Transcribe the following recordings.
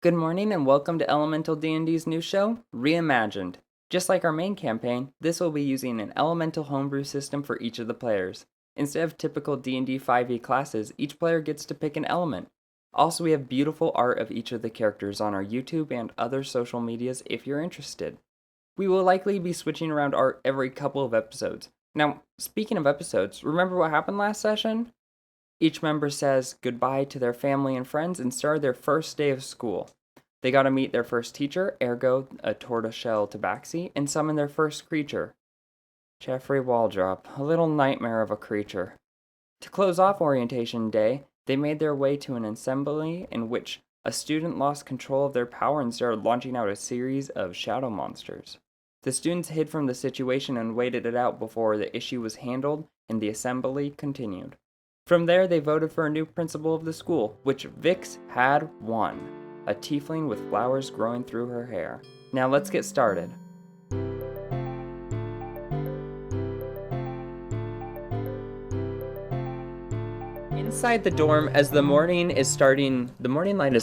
Good morning and welcome to Elemental D&D's new show, Reimagined. Just like our main campaign, this will be using an elemental homebrew system for each of the players. Instead of typical D&D 5e classes, each player gets to pick an element. Also, we have beautiful art of each of the characters on our YouTube and other social medias if you're interested. We will likely be switching around art every couple of episodes. Now, speaking of episodes, remember what happened last session? Each member says goodbye to their family and friends and started their first day of school. They got to meet their first teacher, ergo a tortoiseshell tabaxi, and summon their first creature, Jeffrey Waldrop, a little nightmare of a creature. To close off orientation day, they made their way to an assembly in which a student lost control of their power and started launching out a series of shadow monsters. The students hid from the situation and waited it out before the issue was handled and the assembly continued. From there, they voted for a new principal of the school, which Vix had won, a tiefling with flowers growing through her hair. Now let's get started. Inside the dorm, as the morning light is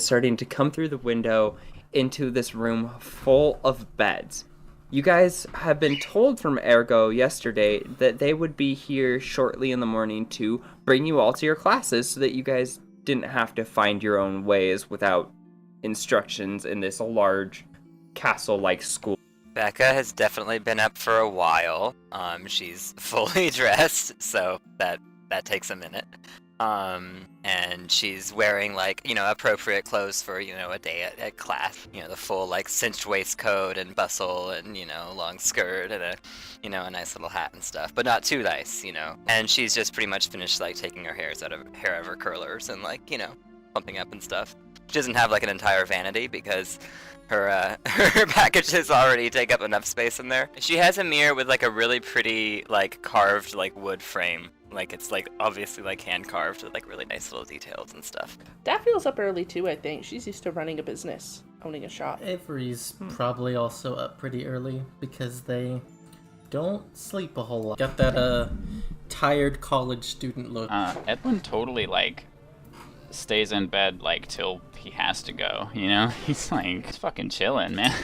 starting to come through the window into this room full of beds. You guys have been told from Ergo yesterday that they would be here shortly in the morning to bring you all to your classes so that you guys didn't have to find your own ways without instructions in this large castle-like school. Becca has definitely been up for a while. She's fully dressed, so that takes a minute. And she's wearing appropriate clothes for, a day at class. The full cinched waistcoat and bustle and, long skirt and a nice little hat and stuff, but not too nice, And she's just pretty much finished taking her hair out of her curlers and pumping up and stuff. She doesn't have an entire vanity because her her packages already take up enough space in there. She has a mirror with a really pretty carved wood frame. It's obviously hand carved with really nice little details and stuff. Daffy's up early too, I think. She's used to running a business, owning a shop. Avery's probably also up pretty early because they don't sleep a whole lot. Got that tired college student look. Edwin totally stays in bed till he has to go, He's fucking chilling, man.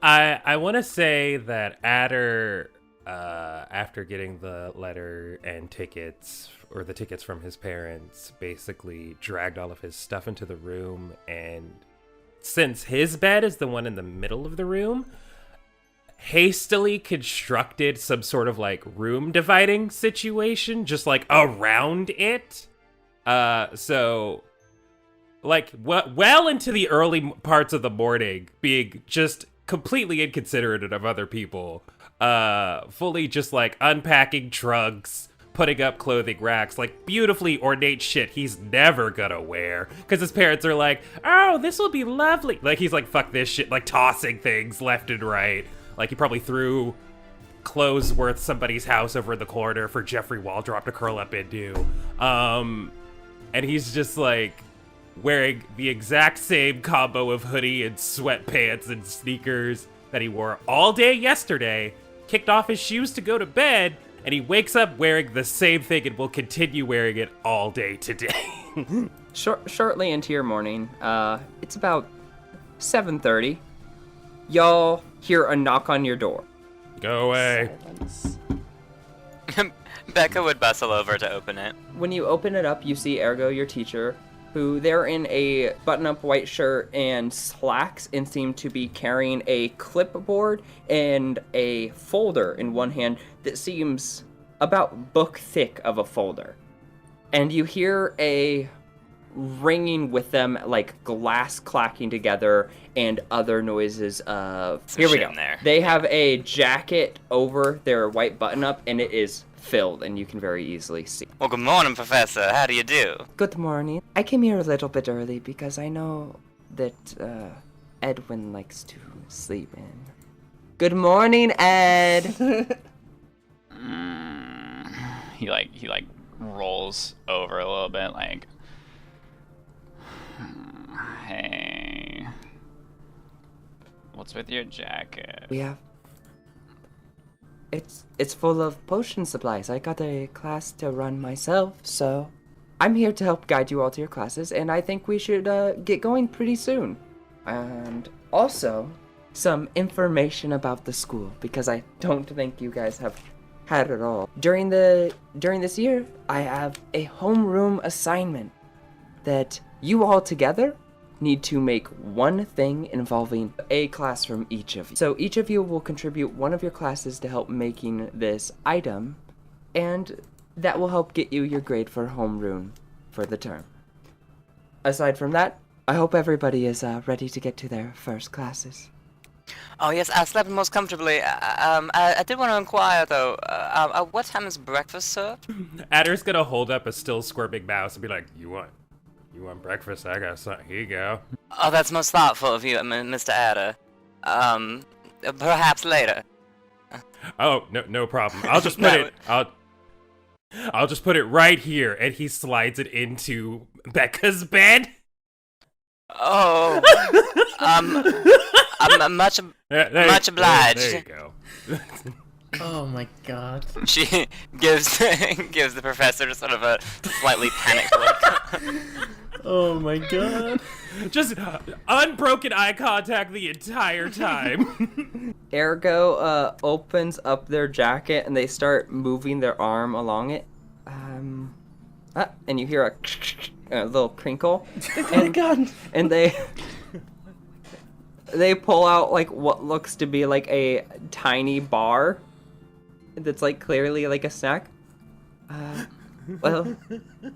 I want to say that Adder, after getting the letter and tickets, or the tickets from his parents, basically dragged all of his stuff into the room, and since his bed is the one in the middle of the room, hastily constructed some sort of room dividing situation just around it. So well into the early parts of the morning, being just completely inconsiderate of other people, fully just unpacking trunks, putting up clothing racks, beautifully ornate shit he's never gonna wear, because his parents are oh, this will be lovely. He's fuck this shit, tossing things left and right. He probably threw clothes worth somebody's house over in the corner for Jeffrey Waldrop to curl up into. And he's just wearing the exact same combo of hoodie and sweatpants and sneakers that he wore all day yesterday, kicked off his shoes to go to bed, and he wakes up wearing the same thing and will continue wearing it all day today. Shortly into your morning, it's about 7:30. Y'all hear a knock on your door. Go away. Silence. Becca would bustle over to open it. When you open it up, you see Ergo, your teacher, who they're in a button-up white shirt and slacks and seem to be carrying a clipboard and a folder in one hand that seems about book thick of a folder. And you hear a ringing with them, glass clacking together and other noises of... Here we go. They have a jacket over their white button-up, and it is filled, and you can very easily see. Well, good morning, Professor. How do you do? Good morning. I came here a little bit early because I know that Edwin likes to sleep in. Good morning, Ed. He rolls over a little bit, hey, what's with your jacket? We have... It's full of potion supplies. I got a class to run myself, so I'm here to help guide you all to your classes, and I think we should get going pretty soon. And also, some information about the school, because I don't think you guys have had it all. During this year, I have a homeroom assignment that you all together need to make one thing involving a class from each of you. So each of you will contribute one of your classes to help making this item, and that will help get you your grade for homeroom for the term. Aside from that, I hope everybody is ready to get to their first classes. Oh yes, I slept most comfortably. I did want to inquire though. What time is breakfast served? Adder's gonna hold up a still squirming mouse and be like, "You want breakfast? I got something. Here you go." Oh, that's most thoughtful of you, Mr. Adder. Perhaps later. Oh, no problem. I'll just put it. I'll just put it right here, and he slides it into Becca's bed. Oh, I'm much obliged. There you go. Oh my god. She gives the professor sort of a slightly panicked look. Oh my god. Just unbroken eye contact the entire time. Ergo opens up their jacket and they start moving their arm along it. And you hear a little crinkle. Oh my god. And they pull out like what looks to be like a tiny bar that's like clearly like a snack. Well,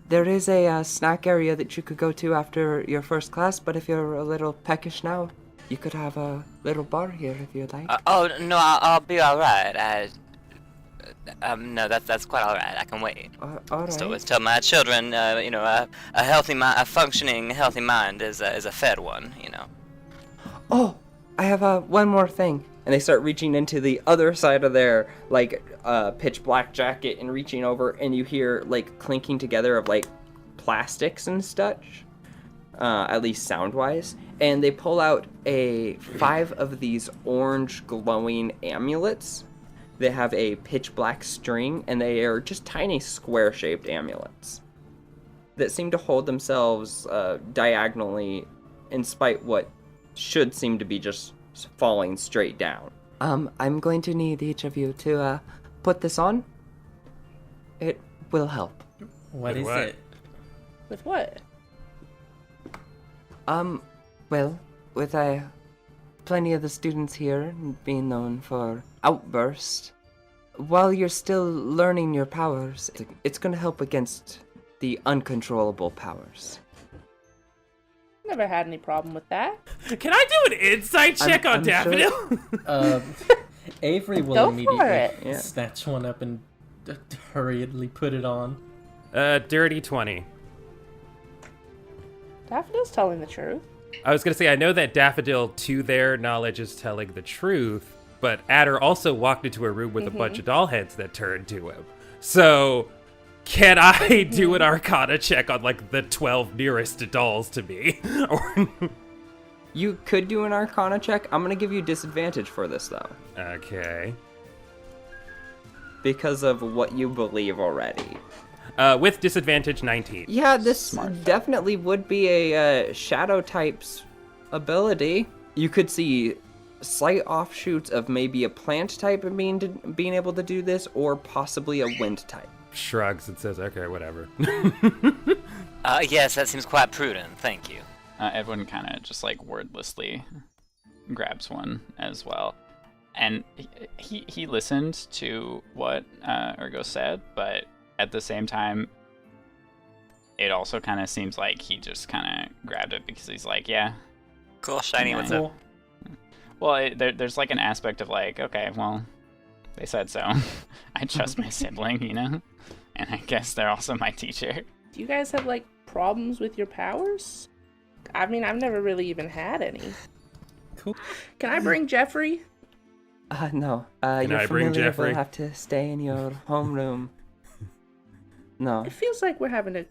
there is a snack area that you could go to after your first class, but if you're a little peckish now, you could have a little bar here if you'd like. Oh no, I'll be all right. No, that's quite all right. I can wait. All right. Just always tell my children, a functioning, healthy mind is a fed one. Oh, I have one more thing. And they start reaching into the other side of their like pitch black jacket and reaching over, and you hear like clinking together of like plastics and such, at least sound wise. And they pull out 5 of these orange glowing amulets. They have a pitch black string, and they are just tiny square shaped amulets that seem to hold themselves diagonally, in spite what should seem to be just falling straight down. I'm going to need each of you to put this on. It will help. What With is what? it? With what? Well, with plenty of the students here being known for outbursts, while you're still learning your powers, it's going to help against the uncontrollable powers. Never had any problem with that. Can I do an insight check on I'm Daffodil? sure- Avery will Go for immediately it. Yeah. snatch one up and hurriedly put it on. Dirty 20. Daffodil's telling the truth. I was gonna say, I know that Daffodil, to their knowledge, is telling the truth, but Adder also walked into a room with a bunch of doll heads that turned to him. So, can I do an Arcana check on, like, the 12 nearest dolls to me? Or... You could do an Arcana check. I'm going to give you disadvantage for this, though, Okay. because of what you believe already. With disadvantage, 19. Yeah, this definitely would be a shadow type's ability. You could see slight offshoots of maybe a plant type being able to do this, or possibly a wind type. Shrugs and says, okay, whatever. Yes, that seems quite prudent. Thank you. Everyone kind of just like wordlessly grabs one as well. And he listened to what Ergo said, but at the same time, it also kind of seems like he just kind of grabbed it because he's like, yeah. Cool, shiny. What's up? Well, there's like an aspect of like, okay, well, they said so. I trust my sibling, and I guess they're also my teacher. Do you guys have like problems with your powers? I mean, I've never really even had any. Cool. Can I bring Jeffrey? No. Can Your I bring familiar Jeffrey? will have to stay in your homeroom. No. It feels like we're having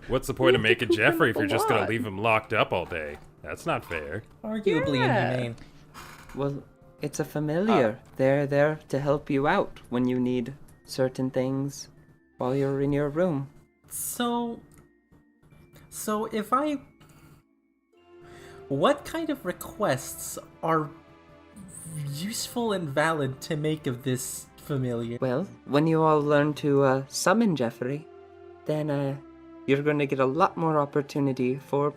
What's the point of We have to making coop him Jeffrey if up a you're just gonna lot. leave him locked up all day? That's not fair. Arguably Yeah. inhumane. Well, it's a familiar. They're there to help you out when you need certain things while you're in your room. So, So what kind of requests are useful and valid to make of this familiar? Well, when you all learn to summon Jeffrey, then you're going to get a lot more opportunity for...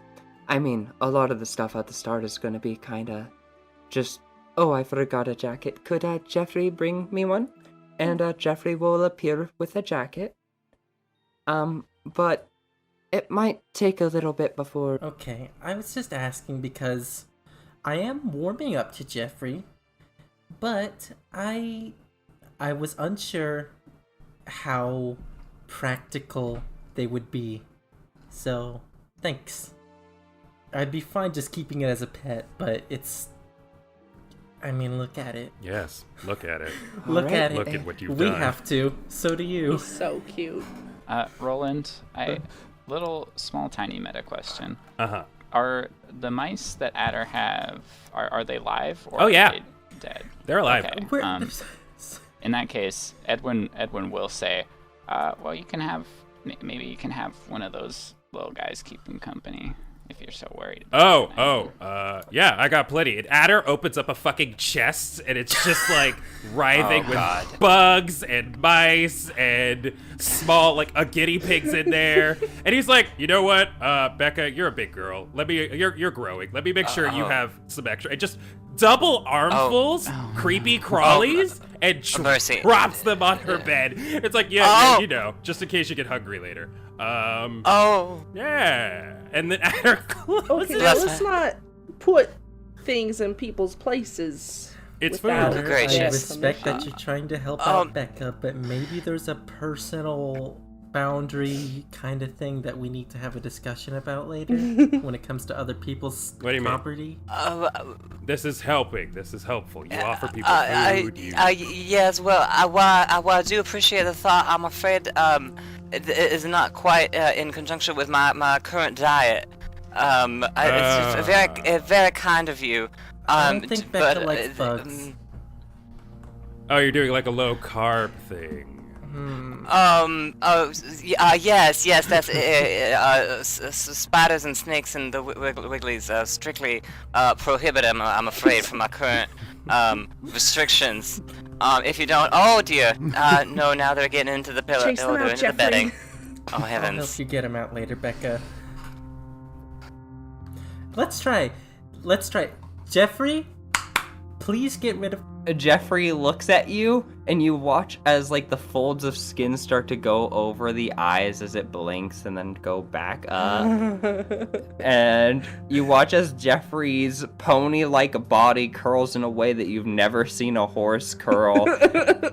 I mean, a lot of the stuff at the start is going to be kind of just, oh, I forgot a jacket. Could Jeffrey bring me one? And Jeffrey will appear with a jacket. But it might take a little bit before... Okay, I was just asking because I am warming up to Jeffrey, but I was unsure how practical they would be. So, thanks. I'd be fine just keeping it as a pet, but it's... I mean, look at it. Yes, look at it. Look at it. Look at what you've We done. have to. So do you. He's so cute. Roland, little small tiny meta question. Uh-huh. Are the mice that Adder have, are they live or Oh, yeah. are they dead? They're alive. Okay. Where- In that case, Edwin will say, well, you can have, maybe you can have one of those little guys keep him company if you're so worried. Yeah, I got plenty. And Adder opens up a fucking chest, and it's just like writhing Oh, with God. bugs and mice and small, like, guinea pigs in there. And he's like, you know what, Becca, you're a big girl. You're growing. Let me make sure you have some extra. And just double armfuls, creepy crawlies, and Mercy. drops them on her bed. It's like, yeah, just in case you get hungry later. Oh. Yeah. And then Adder closes. Okay, now That's- let's not put things in people's places. It's without food. their Great I shit. respect that you're trying to help out Um, Becca, but maybe there's a personal boundary kind of thing that we need to have a discussion about later when it comes to other people's What do you mean? property. This is helping. This is helpful. You offer people food. Yes, well, I do appreciate the thought. I'm afraid it is not quite in conjunction with my current diet. It's just very kind of you. I don't think Becca likes bugs. Oh, you're doing like a low carb thing. Yes, that's spiders and snakes and the wigglies strictly prohibited, I'm afraid, from my current restrictions. If you don't, oh dear, no, now they're getting into the pillow, Chase them they're out, into the Jeffrey. bedding. Oh I'll help heavens. you get him out later, Becca. Let's try. Jeffrey, please get rid of... Jeffrey looks at you, and you watch as, like, the folds of skin start to go over the eyes as it blinks and then go back up. And you watch as Jeffrey's pony-like body curls in a way that you've never seen a horse curl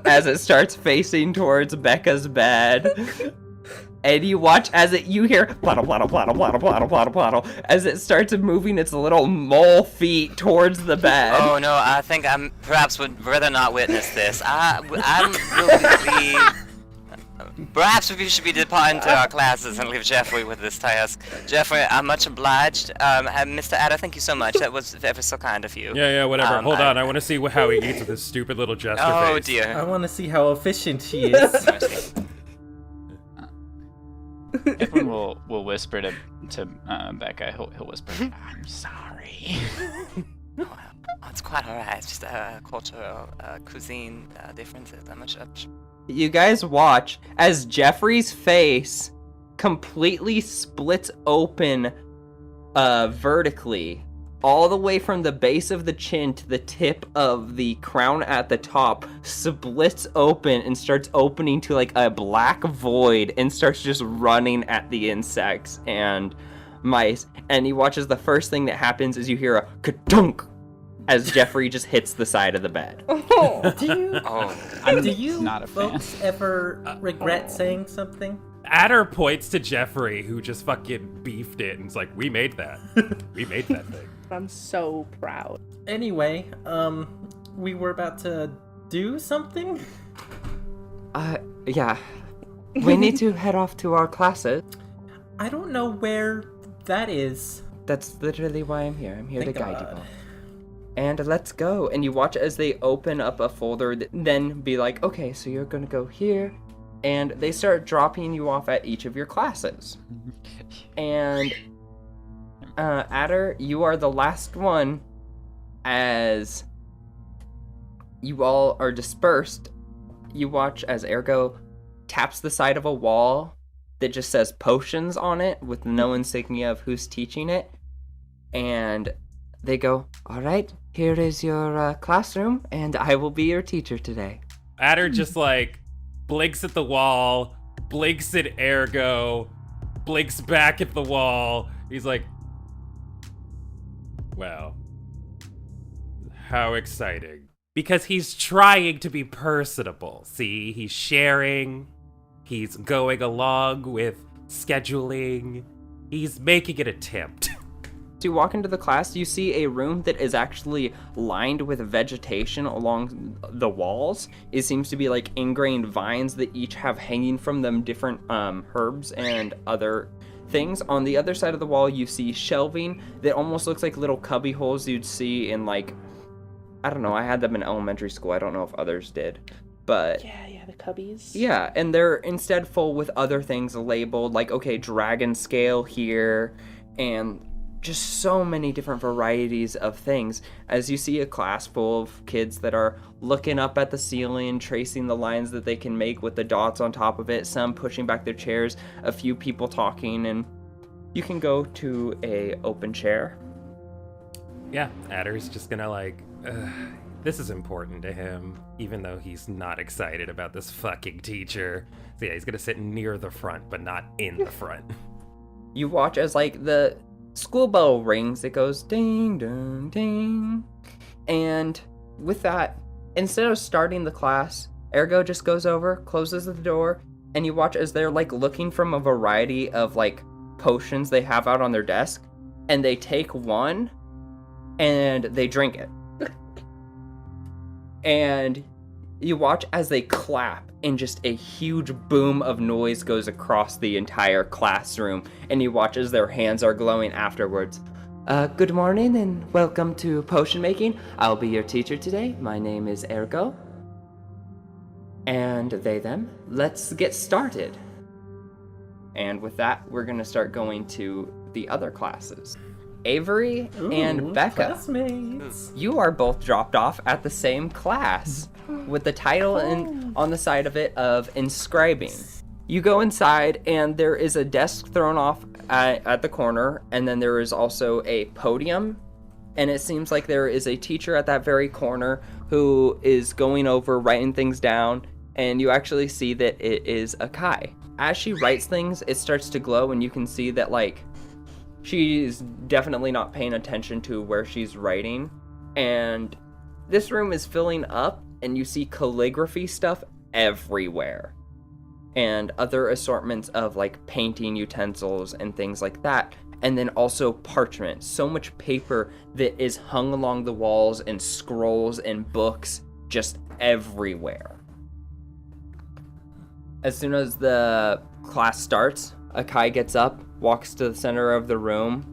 as it starts facing towards Becca's bed. And you watch as you hear pladdle, pladdle, pladdle, pladdle, pladdle, pladdle, pladdle, as it starts moving its little mole feet towards the bed. Oh no, I think I perhaps would rather not witness this. Perhaps we should be departing to our classes and leave Jeffrey with this task. Jeffrey, I'm much obliged. Mr. Adder, thank you so much. That was ever so kind of you. Yeah, whatever. Hold on, I want to see how he eats with his stupid little jester Oh face. I dear. want to see how efficient he is. Mercy. Edwin will whisper to Becca. He'll whisper, "I'm sorry." Oh, it's quite alright. It's just a cultural cuisine differences. I'm not sure. You guys watch as Jeffrey's face completely splits open vertically, all the way from the base of the chin to the tip of the crown at the top, splits open and starts opening to like a black void and starts just running at the insects and mice. And you watch as the first thing that happens is you hear a ka-dunk as Jeffrey just hits the side of the bed. Do you not a fan. folks ever regret saying something? Adder points to Jeffrey, who just fucking beefed it, and is like, we made that. We made that thing. I'm so proud. Anyway, we were about to do something? Yeah. We need to head off to our classes. I don't know where that is. That's literally why I'm here. I'm here Thank to guide God. you all. And let's go. And you watch as they open up a folder, then be like, okay, so you're gonna go here, and they start dropping you off at each of your classes. And Adder, you are the last one as you all are dispersed. You watch as Ergo taps the side of a wall that just says potions on it with no insignia of who's teaching it. And they go, all right, here is your classroom, and I will be your teacher today. Adder just like blinks at the wall, blinks at Ergo, blinks back at the wall. He's like, well, how exciting. Because he's trying to be personable. See, he's sharing, he's going along with scheduling, he's making an attempt. So you walk into the class, you see a room that is actually lined with vegetation along the walls. It seems to be like ingrained vines that each have hanging from them different herbs and other things. On the other side of the wall, you see shelving that almost looks like little cubby holes you'd see in like, I don't know, I had them in elementary school. I don't know if others did, but... Yeah, the cubbies. Yeah, and they're instead full with other things labeled, like, okay, dragon scale here, and just so many different varieties of things. As you see a class full of kids that are looking up at the ceiling, tracing the lines that they can make with the dots on top of it, some pushing back their chairs, a few people talking, and you can go to a open chair. Yeah, Adder's just gonna like, this is important to him, even though he's not excited about this fucking teacher. So yeah, he's gonna sit near the front, but not in the front. You watch as like the school bell rings, it goes ding, ding, ding. And with that, instead of starting the class, Ergo just goes over, closes the door, and you watch as they're like looking from a variety of like potions they have out on their desk, and they take one and they drink it. And you watch as they clap, and just a huge boom of noise goes across the entire classroom, and you watch as their hands are glowing afterwards. Good morning and welcome to potion making. I'll be your teacher today. My name is Ergo. And they, them. Let's get started. And with that, we're going to start going to the other classes. Avery and Becca, Classmates. you are both dropped off at the same class with the title on the side of it of inscribing. You go inside and there is a desk thrown off at the corner, and then there is also a podium, and it seems like there is a teacher at that very corner who is going over writing things down, and you actually see that it is Akai. As she writes things, it starts to glow, and you can see that like she's definitely not paying attention to where she's writing, and this room is filling up, and you see calligraphy stuff everywhere, and other assortments of like painting utensils and things like that, and then also parchment. So much paper that is hung along the walls, and scrolls and books just everywhere. As soon as the class starts, Akai gets up, walks to the center of the room.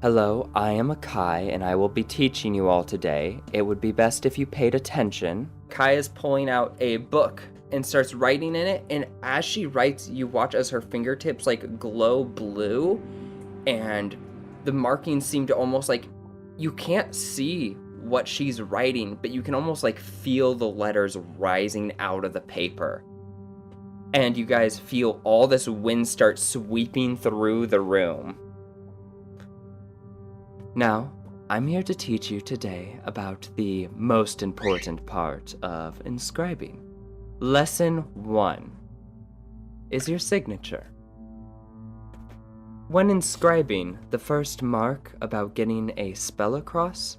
Hello, I am Akai, and I will be teaching you all today. It would be best if you paid attention. Kai is pulling out a book and starts writing in it, and as she writes, you watch as her fingertips like glow blue, and the markings seem to almost like, you can't see what she's writing, but you can almost like feel the letters rising out of the paper. And you guys feel all this wind start sweeping through the room. Now, I'm here to teach you today about the most important part of inscribing. Lesson 1 is your signature. When inscribing, the first mark about getting a spell across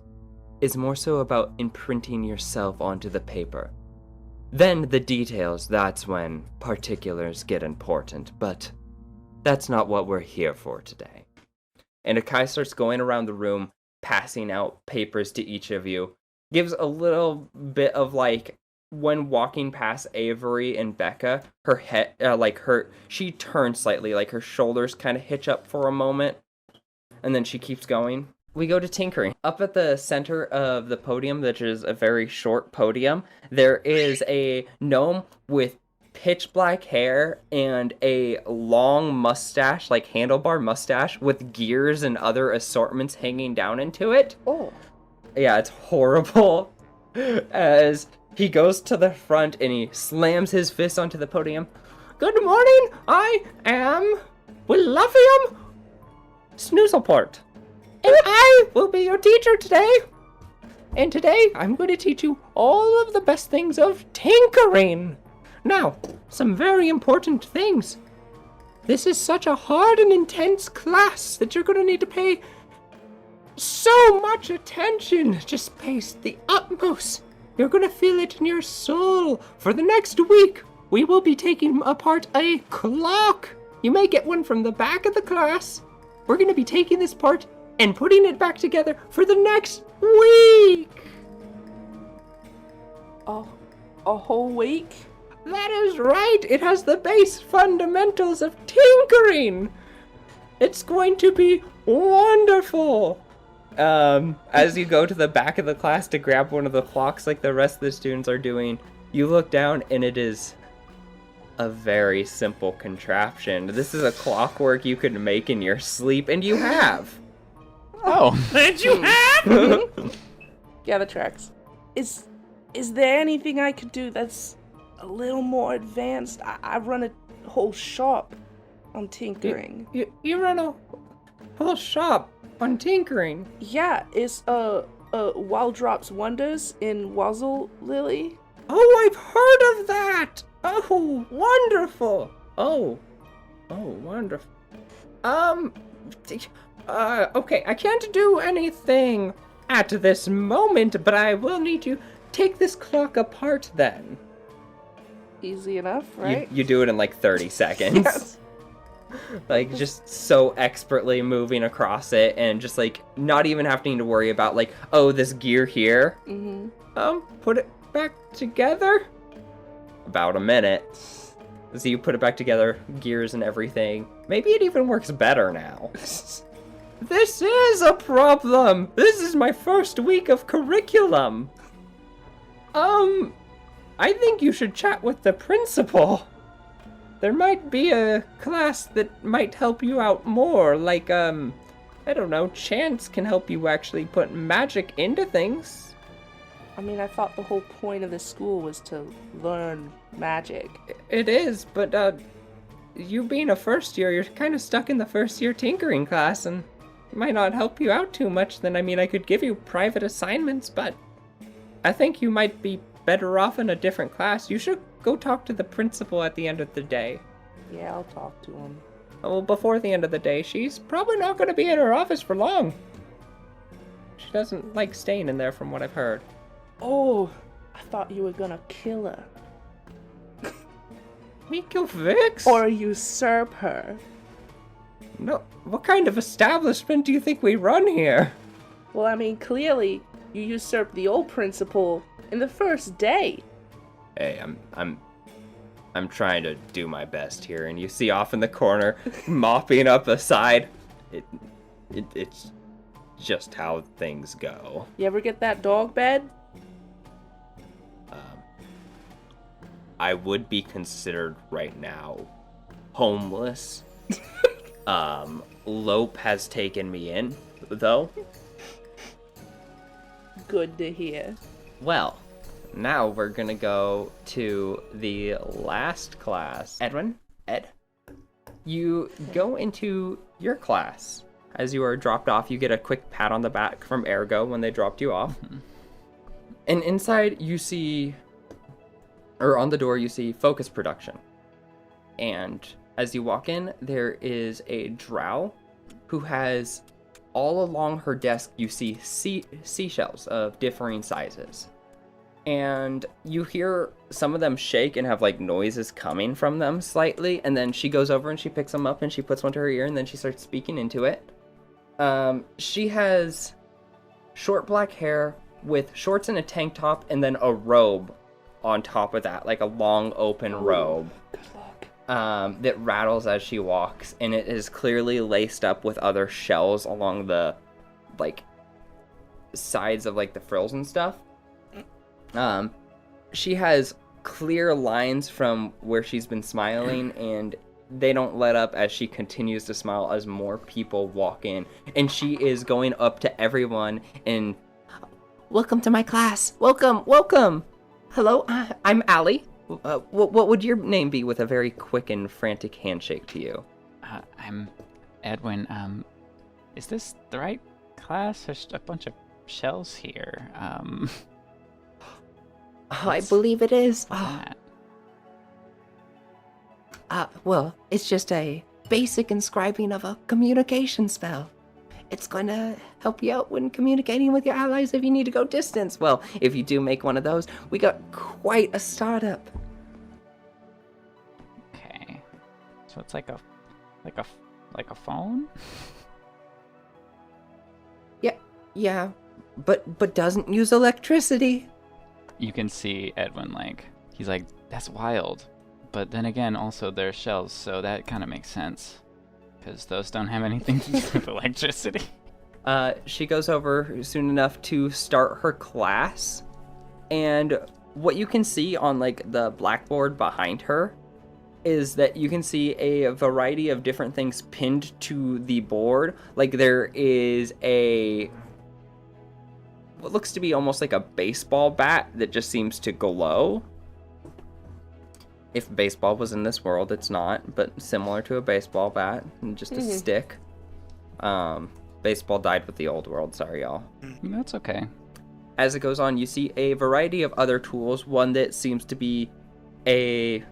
is more so about imprinting yourself onto the paper. Then the details, that's when particulars get important, but that's not what we're here for today. And Akai starts going around the room, passing out papers to each of you. Gives a little bit of like, when walking past Avery and Becca, her head, she turns slightly, like her shoulders kind of hitch up for a moment, and then she keeps going. We go to tinkering. Up at the center of the podium, which is a very short podium, there is a gnome with pitch black hair and a long mustache, like handlebar mustache, with gears and other assortments hanging down into it. Oh. Yeah, it's horrible. As he goes to the front and he slams his fist onto the podium. Good morning, I am William Snoozleport. And I will be your teacher today. And today, I'm going to teach you all of the best things of tinkering. Now, some very important things. This is such a hard and intense class that you're going to need to pay so much attention. Just pay the utmost. You're going to feel it in your soul. For the next week, we will be taking apart a clock. You may get one from the back of the class. We're going to be taking this part and putting it back together for the next week. Oh, a whole week? That is right. It has the base fundamentals of tinkering. It's going to be wonderful. As you go to the back of the class to grab one of the clocks like the rest of the students are doing, you look down and it is a very simple contraption. This is a clockwork you could make in your sleep, and you have. Oh. And you have? Yeah, that tracks. Is there anything I could do that's a little more advanced? I run a whole shop on tinkering. You run a whole shop on tinkering? Yeah, it's Wild Drops Wonders in Wazzle Lily. Oh, I've heard of that! Oh, wonderful! Oh, wonderful. Okay, I can't do anything at this moment, but I will need to take this clock apart then. Easy enough, right? You do it in like 30 seconds. Yes. Like, just so expertly moving across it and just like not even having to worry about like, oh, this gear here. Mm-hmm. Put it back together. About a minute. So you put it back together, gears and everything. Maybe it even works better now. This is a problem. This is my first week of curriculum. I think you should chat with the principal. There might be a class that might help you out more, like, I don't know, chance can help you actually put magic into things. I mean, I thought the whole point of this school was to learn magic. It is, but, you being a first year, you're kind of stuck in the first year tinkering class, and it might not help you out too much. Then, I mean, I could give you private assignments, but I think you might be better off in a different class. You should go talk to the principal at the end of the day. Yeah, I'll talk to him. Well, before the end of the day, she's probably not going to be in her office for long. She doesn't like staying in there from what I've heard. Oh, I thought you were gonna kill her. Me kill Vix? Or usurp her. No, what kind of establishment do you think we run here? Well, I mean, clearly, you usurped the old principal in the first day. Hey, I'm trying to do my best here, and you see off in the corner, mopping up a side. It's just how things go. You ever get that dog bed? I would be considered right now homeless. Lope has taken me in, though. Good to hear. Well, now we're gonna go to the last class. Ed, you go into your class. As you are dropped off, you get a quick pat on the back from Ergo when they dropped you off. And inside you see, or on the door you see Focus Production. And as you walk in, there is a drow who has, all along her desk, you see seashells of differing sizes. And you hear some of them shake and have like noises coming from them slightly, and then she goes over and she picks them up and she puts one to her ear and then she starts speaking into it. She has short black hair with shorts and a tank top and then a robe on top of that, like a long open robe. Good luck. That rattles as she walks, and it is clearly laced up with other shells along the like sides of like the frills and stuff. She has clear lines from where she's been smiling, and they don't let up as she continues to smile as more people walk in. And she is going up to everyone and, welcome to my class. Welcome, welcome. Hello, I'm Allie. What would your name be with a very quick and frantic handshake to you? I'm Edwin. Is this the right class? There's a bunch of shells here. I believe it is. That? Well, it's just a basic inscribing of a communication spell. It's going to help you out when communicating with your allies if you need to go distance. Well, if you do make one of those, we got quite a startup. Okay. So it's like a phone? Yeah, but doesn't use electricity. You can see Edwin he's like, that's wild. But then again, also they're shells, so that kind of makes sense. Because those don't have anything to do with electricity. She goes over soon enough to start her class. And what you can see on the blackboard behind her is that you can see a variety of different things pinned to the board. There is what looks to be almost like a baseball bat that just seems to glow. If baseball was in this world, it's not, but similar to a baseball bat, and just a stick. Baseball died with the old world, sorry y'all. That's okay. As it goes on, you see a variety of other tools, one that seems to be a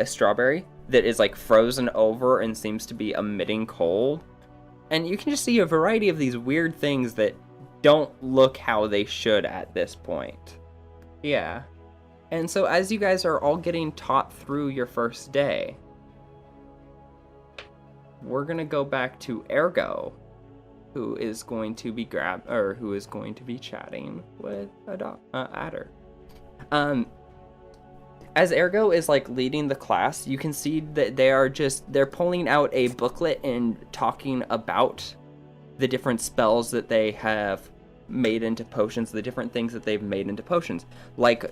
strawberry, that is frozen over and seems to be emitting cold. And you can just see a variety of these weird things that don't look how they should at this point. Yeah. And so as you guys are all getting taught through your first day, we're gonna go back to Ergo, who is going to be chatting with Adder. As Ergo is leading the class, you can see that they're pulling out a booklet and talking about the different spells that they have made into potions, the different things that they've made into potions.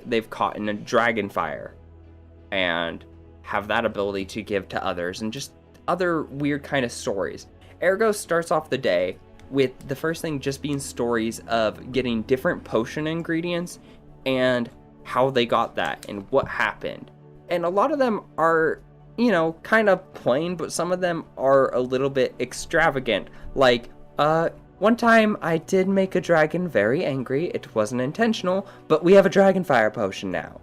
They've caught in a dragon fire and have that ability to give to others, and just other weird kind of stories. Ergo starts off the day with the first thing just being stories of getting different potion ingredients and how they got that and what happened. And a lot of them are, kind of plain, but some of them are a little bit extravagant. One time I did make a dragon very angry. It wasn't intentional, but we have a dragon fire potion now.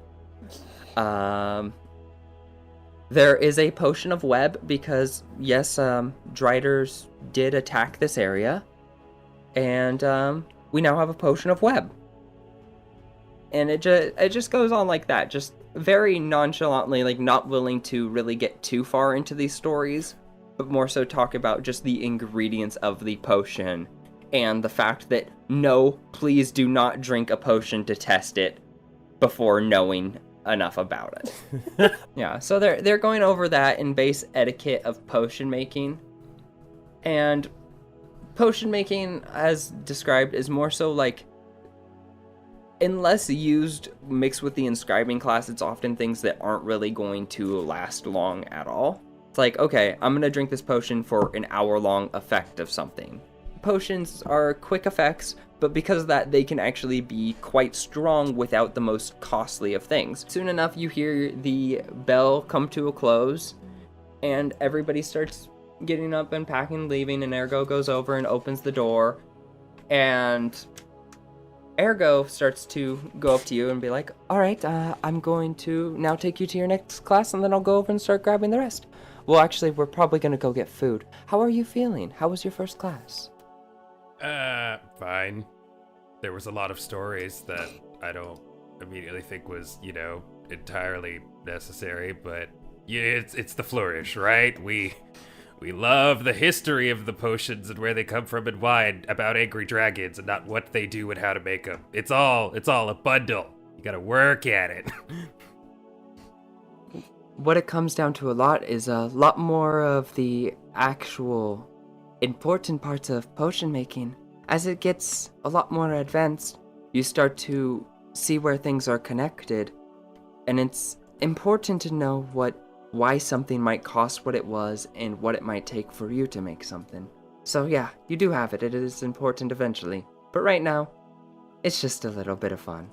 There is a potion of web because, yes, Driders did attack this area. And we now have a potion of web. And it just goes on like that, just very nonchalantly, not willing to really get too far into these stories, but more so talk about just the ingredients of the potion and the fact that, no, please do not drink a potion to test it before knowing enough about it. Yeah, so they're going over that in base etiquette of potion making. And potion making, as described, is more so unless used mixed with the inscribing class, it's often things that aren't really going to last long at all. It's okay, I'm gonna drink this potion for an hour-long effect of something. Potions are quick effects, but because of that, they can actually be quite strong without the most costly of things. Soon enough, you hear the bell come to a close, and everybody starts getting up and packing, leaving, and Ergo goes over and opens the door, and Ergo starts to go up to you and be like, all right, I'm going to now take you to your next class, and then I'll go over and start grabbing the rest. Well, actually, we're probably going to go get food. How are you feeling? How was your first class? Fine. There was a lot of stories that I don't immediately think was, entirely necessary, but yeah, it's the flourish, right? We love the history of the potions and where they come from and why, and about angry dragons and not what they do and how to make them. It's all a bundle. You gotta work at it. What it comes down to a lot is a lot more of the actual important parts of potion making. As it gets a lot more advanced, you start to see where things are connected, And it's important to know why something might cost what it was and what it might take for you to make something. So yeah, you do have it. It is important eventually. But right now, it's just a little bit of fun.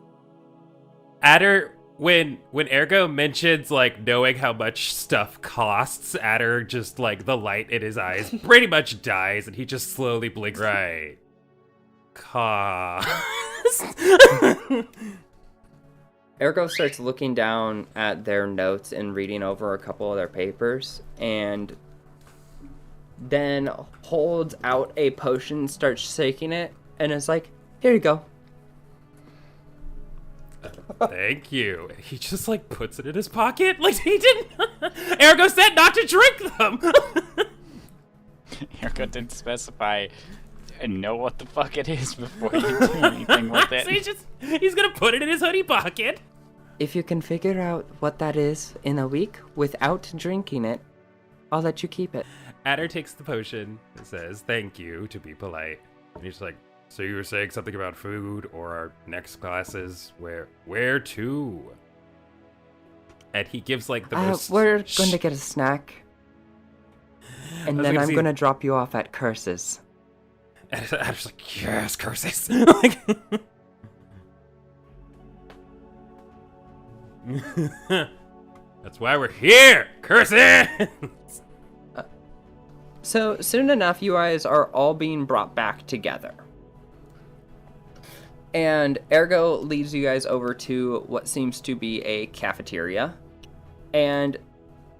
Adder, when Ergo mentions, like, knowing how much stuff costs, Adder just, like, the light in his eyes pretty much dies, and he just slowly blinks. Right. Cost. Ergo starts looking down at their notes and reading over a couple of their papers, and then holds out a potion, starts shaking it, and is like, here you go. Thank you. And he just, like, puts it in his pocket. Like, he didn't. Ergo said not to drink them. Ergo didn't specify and know what the fuck it is before you do anything with it. So he's gonna put it in his hoodie pocket. If you can figure out what that is in a week without drinking it, I'll let you keep it. Adder takes the potion and says thank you to be polite. And he's like, so you were saying something about food or our next classes? Where to? And he gives, like, the most... We're going to get a snack. And then I'm see- going to drop you off at Curses. And Adder's like, yes, curses. Like... That's why we're here! Curses! So soon enough, you guys are all being brought back together. And Ergo leads you guys over to what seems to be a cafeteria. And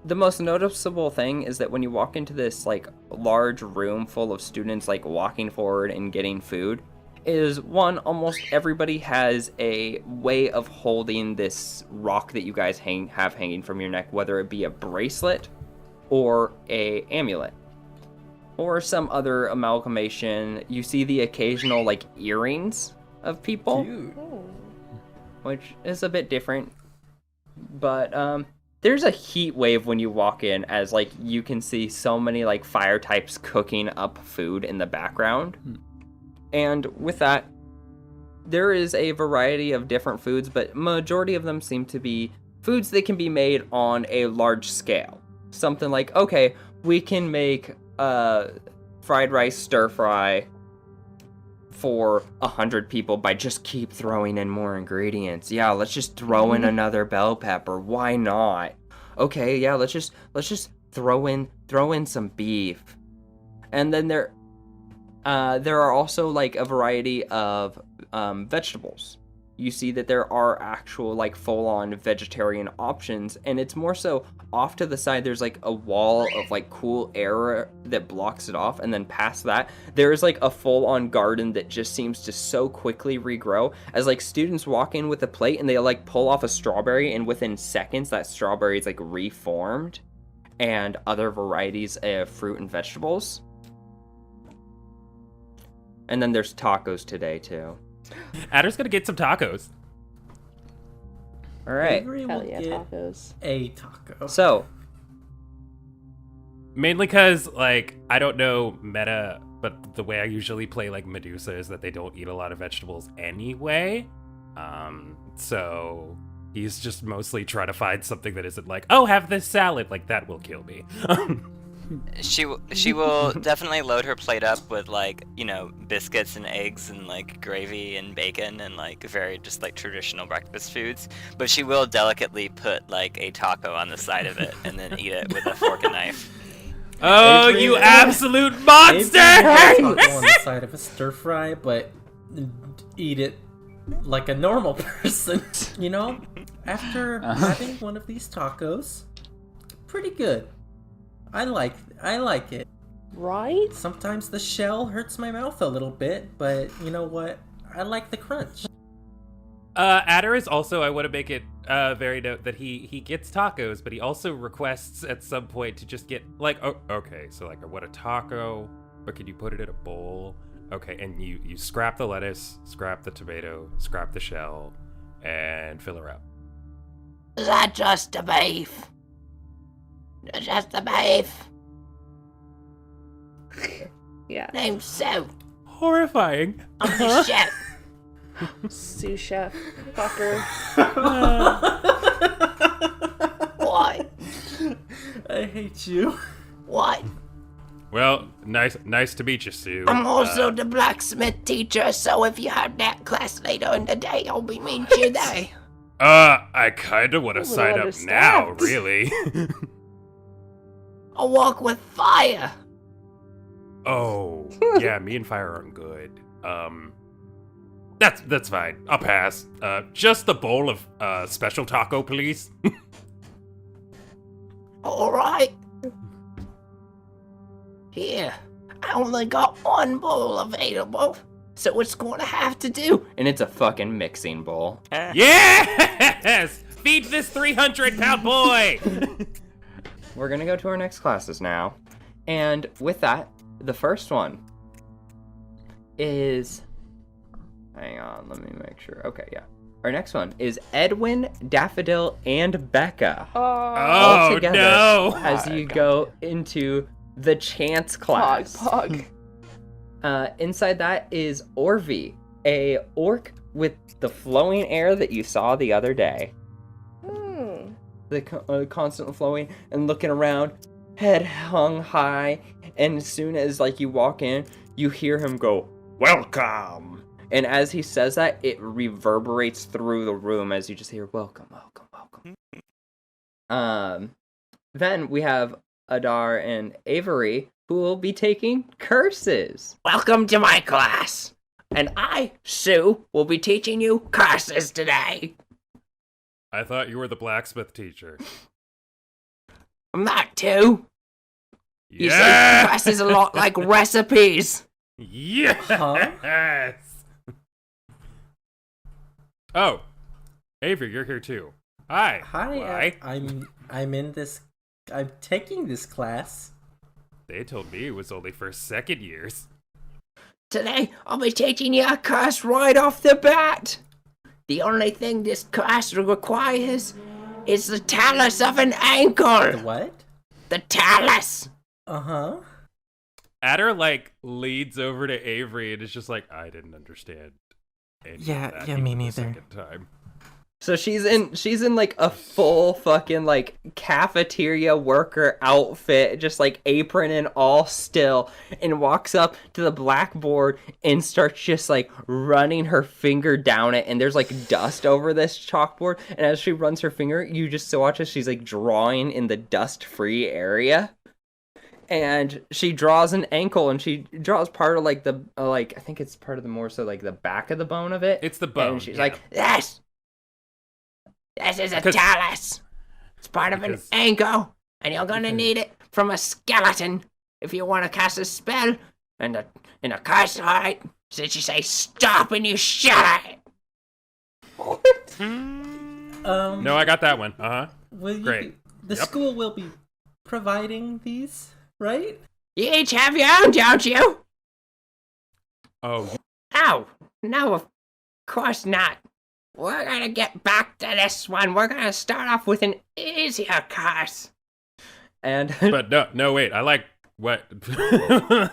the most noticeable thing is that when you walk into this, like, large room full of students, like, walking forward and getting food, is one, almost everybody has a way of holding this rock that you guys have hanging from your neck, whether it be a bracelet or a amulet or some other amalgamation. You see the occasional, like, earrings of people, which is a bit different. But there's a heat wave when you walk in, as, like, you can see so many, like, fire types cooking up food in the background. And with that, there is a variety of different foods, but majority of them seem to be foods that can be made on a large scale. Something like, okay, we can make fried rice stir fry for 100 people by just keep throwing in more ingredients. Yeah, let's just throw in another bell pepper. Why not? Okay, yeah, let's just throw in some beef. And then there are also, like, a variety of vegetables. You see that there are actual, like, full-on vegetarian options, and it's more so off to the side there's, like, a wall of, like, cool air that blocks it off, and then past that there is, like, a full-on garden that just seems to so quickly regrow as, like, students walk in with a plate and they, like, pull off a strawberry, and within seconds that strawberry is, like, reformed, and other varieties of fruit and vegetables. And then there's tacos today too. Adder's gonna get some tacos. All right. Avery Hell will yeah, get tacos. a taco. So, Mainly because, like, I don't know meta, but the way I usually play, like, Medusa is that they don't eat a lot of vegetables anyway. So he's just mostly trying to find something that isn't like, oh, have this salad. Like, that will kill me. She will definitely load her plate up with, like, you know, biscuits and eggs and, like, gravy and bacon and, like, very just, like, traditional breakfast foods. But she will delicately put, like, a taco on the side of it and then eat it with a fork and knife. Oh, Avery- you absolute monster! Taco on the side of a stir fry, but eat it like a normal person. You know, after having one of these tacos, pretty good. I like it. Right? Sometimes the shell hurts my mouth a little bit, but you know what? I like the crunch. Adder is also, I want to make it very note that he gets tacos, but he also requests at some point to just get, like, oh, okay, so, like, I want a taco, but can you put it in a bowl? Okay, and you scrap the lettuce, scrap the tomato, scrap the shell, and fill her up. Is that just the beef? Just the beef? Yeah. Name's Sue. Horrifying. I'm the chef. Sous chef. Fucker. I hate you. What? Well, nice to meet you, Sue. I'm also the blacksmith teacher, so if you have that class later in the day, I'll be meeting you there. I kinda want to little sign up now, understaffed. really. I'll walk with fire. Oh, yeah, me and fire aren't good. That's fine. I'll pass. Just a bowl of special taco, please. Alright. Here, I only got one bowl available, so it's gonna have to do. And it's a fucking mixing bowl. Yes! Feed this 300-pound boy! We're gonna go to our next classes now. And with that, the first one is... Hang on, let me make sure. Okay, yeah. Our next one is Edwin, Daffodil, and Becca. All Oh, together no! as you go into the Chance class. Pog. Inside that is Orvi, a orc with the flowing air that you saw the other day. The constant flowing and looking around, head hung high, and as soon as like you walk in, you hear him go, "Welcome!" And as he says that, it reverberates through the room as you just hear, "Welcome, welcome, welcome." Then we have Adar and Avery, who will be taking curses. Welcome to my class. And I, Sue, will be teaching you curses today. I thought you were the blacksmith teacher. I'm that too. You see, Yeah! curses a lot like recipes. Yes! Huh? Oh, Avery, you're here too. Hi. Hi, Why? I'm taking this class. They told me it was only for second years. Today, I'll be teaching you a curse right off the bat. The only thing this curse requires is the talus of an The ankle. what? The talus. Uh-huh. Adder, like, leads over to Avery and is just like, I didn't understand any of Yeah, that yeah, even me the neither. second time. So she's in like a full fucking like cafeteria worker outfit, just like apron and all still, and walks up to the blackboard and starts just like running her finger down it, and there's like dust over this chalkboard, and as she runs her finger, you just watch as she's like drawing in the dust-free area. And she draws an ankle, and she draws part of like the like I think it's part of the more so like the back of the bone of it. It's the bone. And she's yeah. like, This is a Because- talus. It's part of an because- ankle, and you're gonna need it from a skeleton if you want to cast a spell and a curse, alright? Since you say stop and you shut it. No, I got that one. Uh-huh. Will you Great. The Yep. school will be providing these, right? You each have your own, don't you? Oh, Oh, no, of course not. We're gonna get back to this one. We're gonna start off with an easier curse. and but no, wait. I like what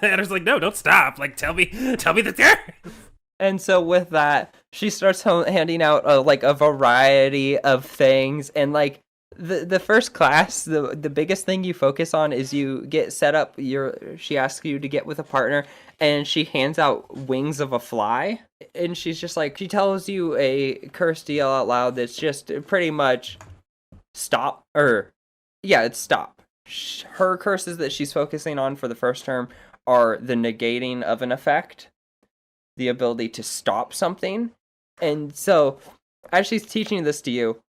Adder's like, no, don't stop. Like, tell me the truth. And so with that, she starts handing out like a variety of things, and like the first class, the biggest thing you focus on is you get set up. She asks you to get with a partner, and she hands out wings of a fly, and she's just like, she tells you a curse to yell out loud that's just pretty much stop, or yeah, it's stop. Her curses that she's focusing on for the first term are the negating of an effect, the ability to stop something. And so as she's teaching this to you,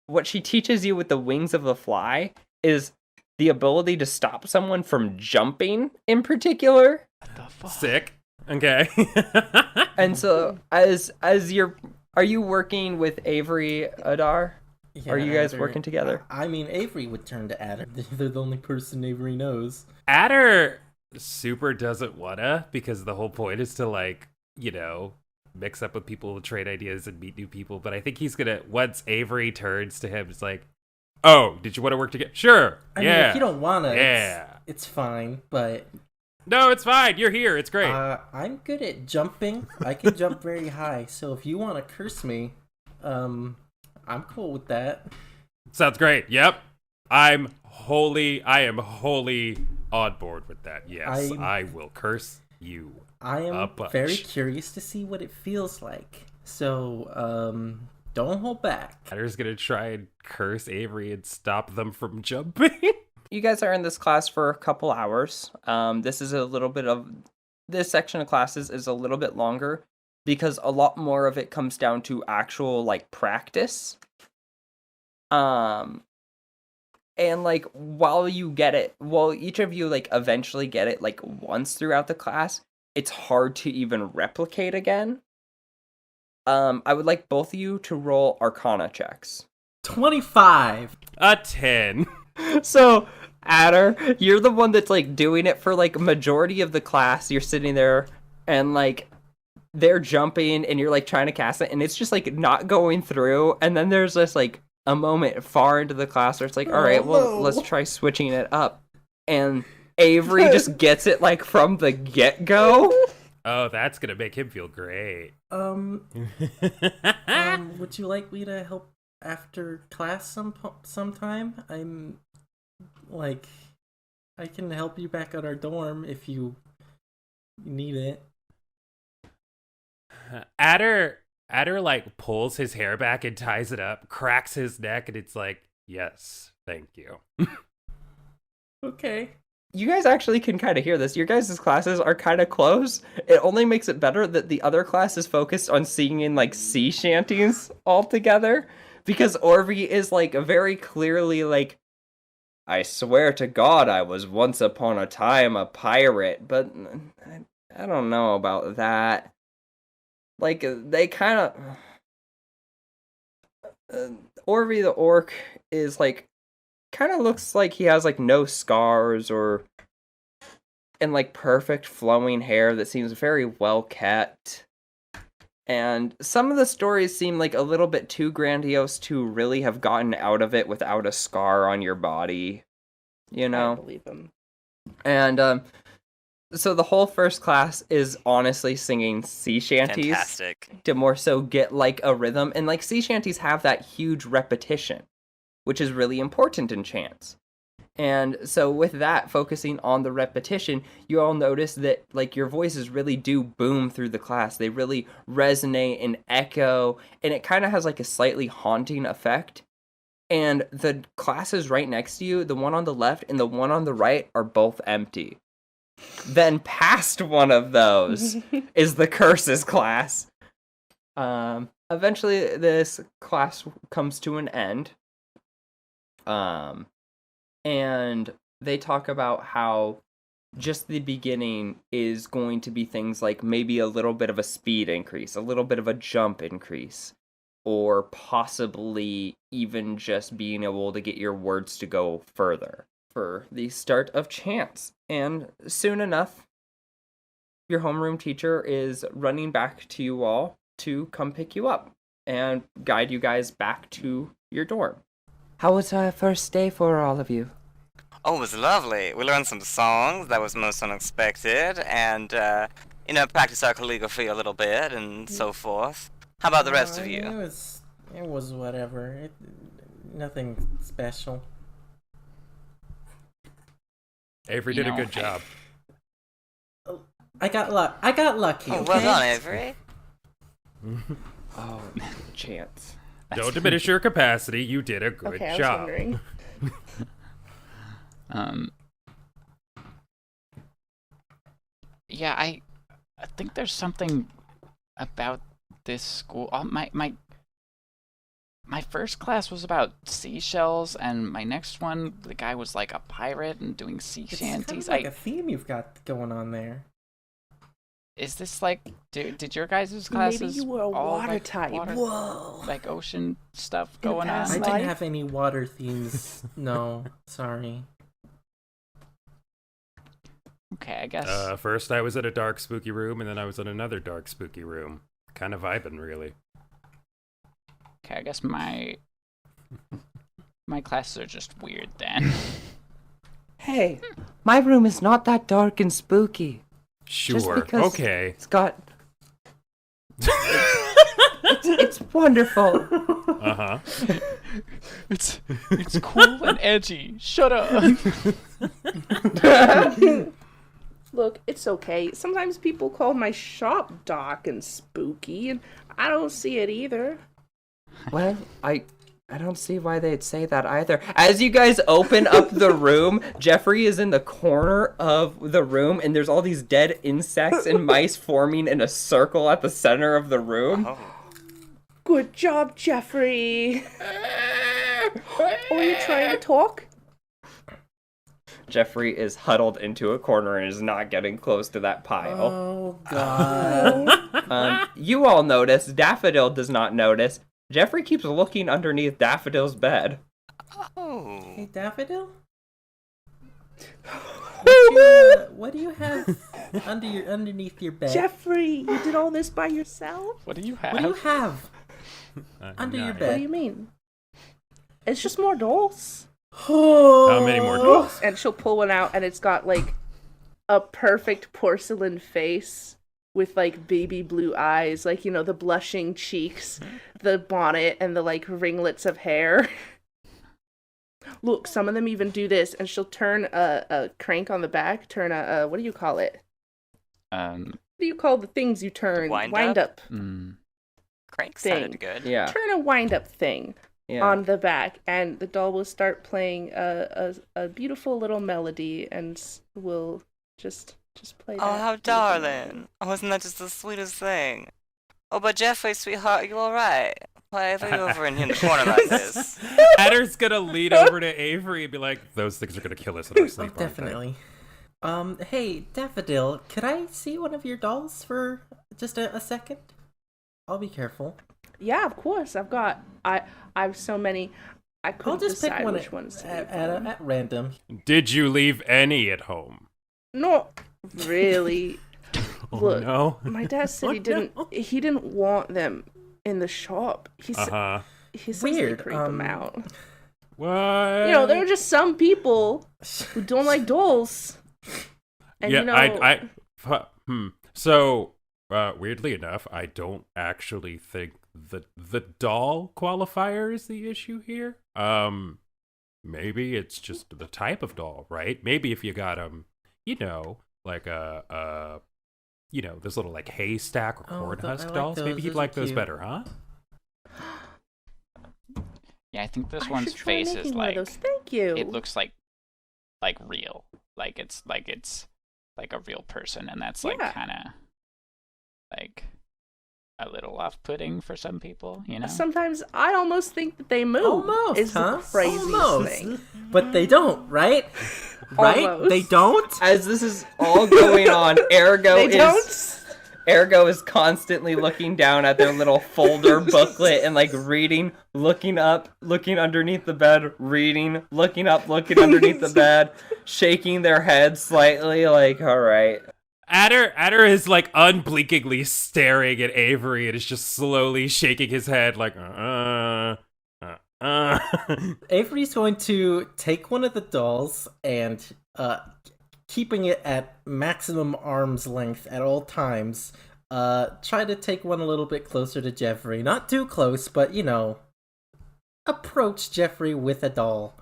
what she teaches you with the wings of the fly is the ability to stop someone from jumping in particular. Sick. Okay. And so are you working with Avery, Adar? Are you guys working together? I mean, Avery would turn to Adder. They're the only person Avery knows. Adder super doesn't wanna, because the whole point is to, like, you know, mix up with people, trade ideas, and meet new people. But I think he's gonna, once Avery turns to him, it's like, oh, did you want to work together? Sure. I mean, yeah. if you don't wanna, Yeah. it's fine. But No, it's fine. You're here. It's great. I'm good at jumping. I can jump very high. So if you want to curse me, I'm cool with that. Sounds great. Yep. I am wholly on board with that. Yes, I will curse you. I am very curious to see what it feels like. So, don't hold back. Adder's gonna try and curse Avery and stop them from jumping. You guys are in this class for a couple hours. This section of classes is a little bit longer because a lot more of it comes down to actual like practice. And like while each of you like eventually get it like once throughout the class, it's hard to even replicate again. I would like both of you to roll Arcana checks. 25. A 10. So, Adder, you're the one that's like doing it for like majority of the class. You're sitting there and like they're jumping and you're like trying to cast it and it's just like not going through. And then there's this like a moment far into the class where it's like, all right, well, let's try switching it up. And Avery just gets it like from the get-go. Oh, that's gonna make him feel great. Would you like me to help after class sometime? I'm like, I can help you back at our dorm if you need it. Adder like pulls his hair back and ties it up, cracks his neck, and it's like, yes, thank you. Okay. You guys actually can kind of hear this. Your guys' classes are kind of close. It only makes it better that the other class is focused on singing like sea shanties all together. Because Orvie is like very clearly like, I swear to God I was once upon a time a pirate, but I don't know about that. Like, they kind of... Orvie the orc is like, kind of looks like he has like no scars and like perfect flowing hair that seems very well kept. And some of the stories seem like a little bit too grandiose to really have gotten out of it without a scar on your body, you know? I believe him. And so the whole first class is honestly singing sea shanties. Fantastic. To more so get like a rhythm. And like sea shanties have that huge repetition, which is really important in chants. And so with that, focusing on the repetition, you all notice that like your voices really do boom through the class. They really resonate and echo, and it kind of has like a slightly haunting effect. And the classes right next to you, the one on the left and the one on the right, are both empty. Then past one of those is the curses class. Eventually this class comes to an end. And they talk about how just the beginning is going to be things like maybe a little bit of a speed increase, a little bit of a jump increase, or possibly even just being able to get your words to go further for the start of chants. And soon enough, your homeroom teacher is running back to you all to come pick you up and guide you guys back to your dorm. How was our first day for all of you? Oh, it was lovely. We learned some songs. That was most unexpected. And, practiced our calligraphy a little bit and so forth. How about the rest of you? It was whatever. nothing special. Avery did a good job. I got lucky. Oh, okay? well done, Avery. Oh, chance. Don't diminish your capacity. You did a good Okay, I was job. wondering. Yeah, I think there's something about this school. My first class was about seashells, and my next one, the guy was like a pirate and doing sea shanties. It's kind of like a theme you've got going on there. Is this like, did your guys' classes Maybe you were a all water like type. Whoa. like ocean stuff In going on? past I life? didn't have any water themes. No, sorry. Okay, I guess. First I was in a dark, spooky room, and then I was in another dark, spooky room. Kind of vibing, really. Okay, I guess my classes are just weird then. Hey, my room is not that dark and spooky. Sure. because- Okay. It's got... it's wonderful. Uh-huh. It's cool and edgy. Shut up. Look, it's okay. Sometimes people call my shop dark and spooky, and I don't see it either. Well, I don't see why they'd say that either. As you guys open up the room, Jeffrey is in the corner of the room, and there's all these dead insects and mice forming in a circle at the center of the room. Oh. Good job, Jeffrey. Are you trying to talk? Jeffrey is huddled into a corner and is not getting close to that pile. Oh, God. You all notice. Daffodil does not notice. Jeffrey keeps looking underneath Daffodil's bed. Oh. Hey, Daffodil? What do you have underneath your bed? Jeffrey, you did all this by yourself? What do you have? What do you have under your What bed? do you mean? It's just more dolls. How many more dolls? And she'll pull one out, and it's got, like, a perfect porcelain face with, like, baby blue eyes. Like, you know, the blushing cheeks, the bonnet, and the, like, ringlets of hair. Look, some of them even do this, and she'll turn a crank on the back, turn a what do you call it? What do you call the things you turn? Wind up. Crank Thing. sounded good. Yeah. Turn a wind-up thing. Yeah. On the back, and the doll will start playing a beautiful little melody, and will just play that. Oh, how darling. Oh, isn't that just the sweetest thing? Oh, but Jeffrey, sweetheart, you alright? Why are you over in the corner like this? Adder's gonna lean over to Avery and be like, "Those things are gonna kill us in our sleep." Oh, definitely. Hey, Daffodil, could I see one of your dolls for just a second? I'll be careful. Yeah, of course. I have so many. I I'll couldn't just pick decide one which ones to give at them. random. Did you leave any at home? Not really. Oh, Look, no. my dad said he didn't want them in the shop. He said he says Weird, they creep him out. What? You know, there are just some people who don't like dolls. And yeah, you know, So, weirdly enough, I don't actually think the doll qualifier is the issue here. Maybe it's just the type of doll, right? Maybe if you got you know, like those little like haystack or corn husk dolls. those. Maybe he'd Those are like those cute. better, huh? Yeah, I think this I one's should try face is making one of like, those. Thank you. it looks like real. Like it's like a real person, and that's like Yeah. kind of like a little off-putting for some people, you know? Sometimes I almost think that they move. Almost, is huh? the craziest Almost. thing. But they don't, right? Right? Almost. They don't? As this is all going on, Ergo is constantly looking down at their little folder booklet and like reading, looking up, looking underneath the bed, reading, looking up, looking underneath the bed, shaking their head slightly like, all right. Adder is like unblinkingly staring at Avery and is just slowly shaking his head like, Avery's going to take one of the dolls and, keeping it at maximum arm's length at all times, try to take one a little bit closer to Jeffrey. Not too close, but, you know, approach Jeffrey with a doll.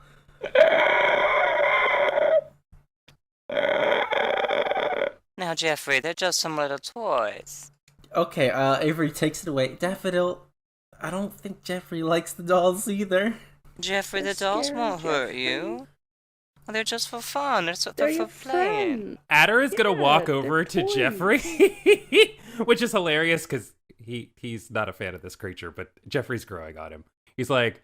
Now, Jeffrey, they're just some little toys. Okay, Avery takes it away. Daffodil, I don't think Jeffrey likes the dolls either. Jeffrey, They're the dolls scared, won't hurt Jeffrey. you. Well, they're just for fun. They're They're for your playing. friend. Adder is gonna Yeah, walk they're over to toys. Jeffrey, which is hilarious because he's not a fan of this creature, but Jeffrey's growing on him. He's like,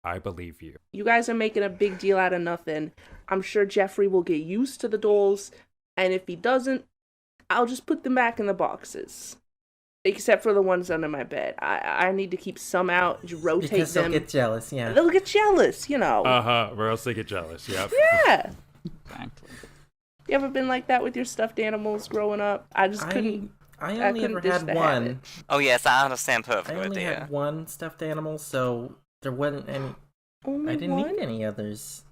I believe you. You guys are making a big deal out of nothing. I'm sure Jeffrey will get used to the dolls, and if he doesn't, I'll just put them back in the boxes. Except for the ones under my bed. I need to keep some out, just rotate Because them. they'll get jealous, yeah. They'll get jealous, you know. Or else they get jealous. Yep. Yeah. Exactly. You ever been like that with your stuffed animals growing up? I just couldn't. I I only couldn't ever dish had the one. habit. Oh, yes, I understand I perfectly, only dear. had one stuffed animal, so there wasn't any. Only I didn't one? need any others.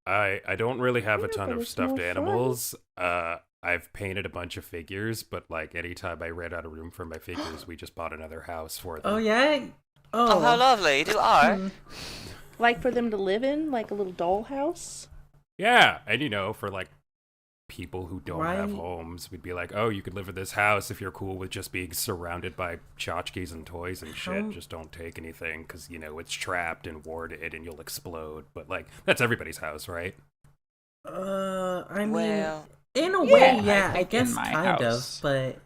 I don't really have a Yeah, ton but of it's stuffed more fun. animals. I've painted a bunch of figures, but like anytime I ran out of room for my figures, we just bought another house for them. Oh yeah, Oh, how lovely. You do art? Like for them to live in, like a little dollhouse. Yeah, and for like people who don't have Right. homes, we'd be like, oh, you could live in this house if you're cool with just being surrounded by tchotchkes and toys and shit. How- Just don't take anything because it's trapped and warded and you'll explode. But like that's everybody's house, right? I mean, Well, in a way, I yeah, I think in guess my kind house. of,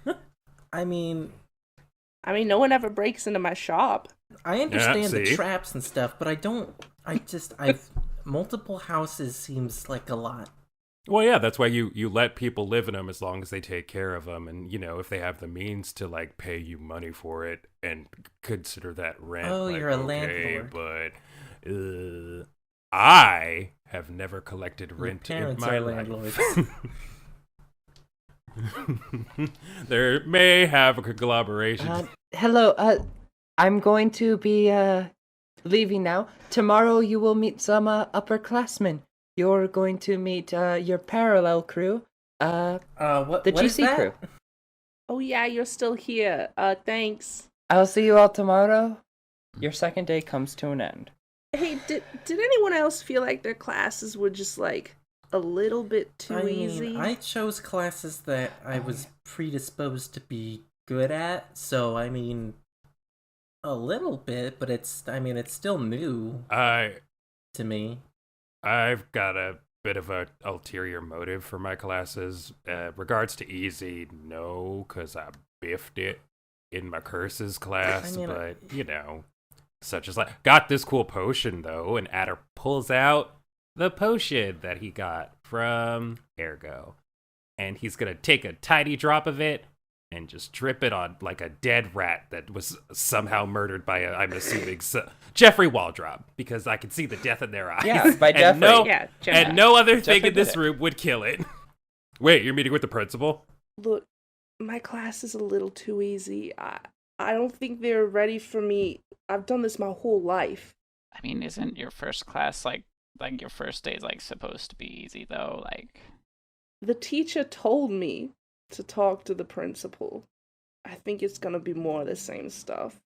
but I mean, No one ever breaks into my shop. I understand the see? traps and stuff, but I've multiple houses seems like a lot. Well, yeah, that's why you let people live in them as long as they take care of them, and if they have the means to like pay you money for it and consider that rent. Oh, like, you're a okay, landlord. but I have never collected Your rent in parents my are life. landlords. There may have a conglomeration. Hello, I'm going to be leaving now. Tomorrow you will meet some upperclassmen. You're going to meet your parallel crew, What the what is GC that? crew. Oh yeah, you're still here. Thanks. I'll see you all tomorrow. Your second day comes to an end. Hey, did anyone else feel like their classes were just like a little bit too I mean, easy? I chose classes that I was predisposed to be good at, so I mean, a little bit, but it's still new to me. I've got a bit of a ulterior motive for my classes. Regards to easy, no, because I biffed it in my curses class, mean, but such as like got this cool potion though, and Adder pulls out the potion that he got from Ergo, and he's gonna take a tiny drop of it and just drip it on like a dead rat that was somehow murdered by I'm assuming Jeffrey Waldrop, because I can see the death in their eyes. Yeah, by and Jeffrey. No, Yeah, Jeffrey. and no other thing Jeffrey in this did it. room would kill it. Wait, you're meeting with the principal? Look, my class is a little too easy. I don't think they're ready for me. I've done this my whole life. I mean, isn't your first class like your first day is like supposed to be easy though? Like, The teacher told me to talk to the principal. I think it's gonna be more of the same stuff.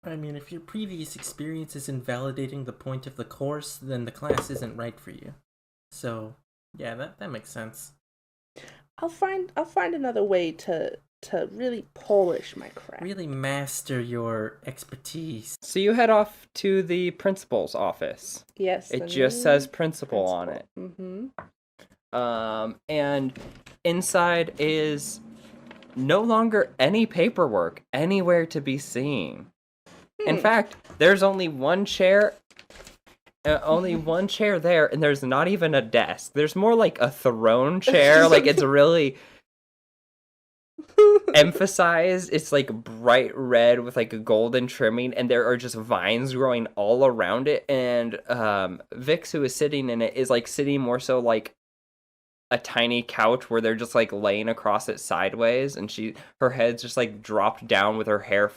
I mean, if your previous experience is invalidating the point of the course, then the class isn't right for you. So, yeah, that makes sense. I'll find another way to really polish my craft. Really master your expertise. So you head off to the principal's office. Yes. It just says principal on it. Mm-hmm. And inside is no longer any paperwork anywhere to be seen. In fact, there's only one chair. Only one chair there, and there's not even a desk. There's more like a throne chair. Like it's really emphasized. It's like bright red with like a golden trimming, and there are just vines growing all around it. And Vix, who is sitting in it, is like sitting more so like a tiny couch where they're just like laying across it sideways, and her head's just like dropped down with her hair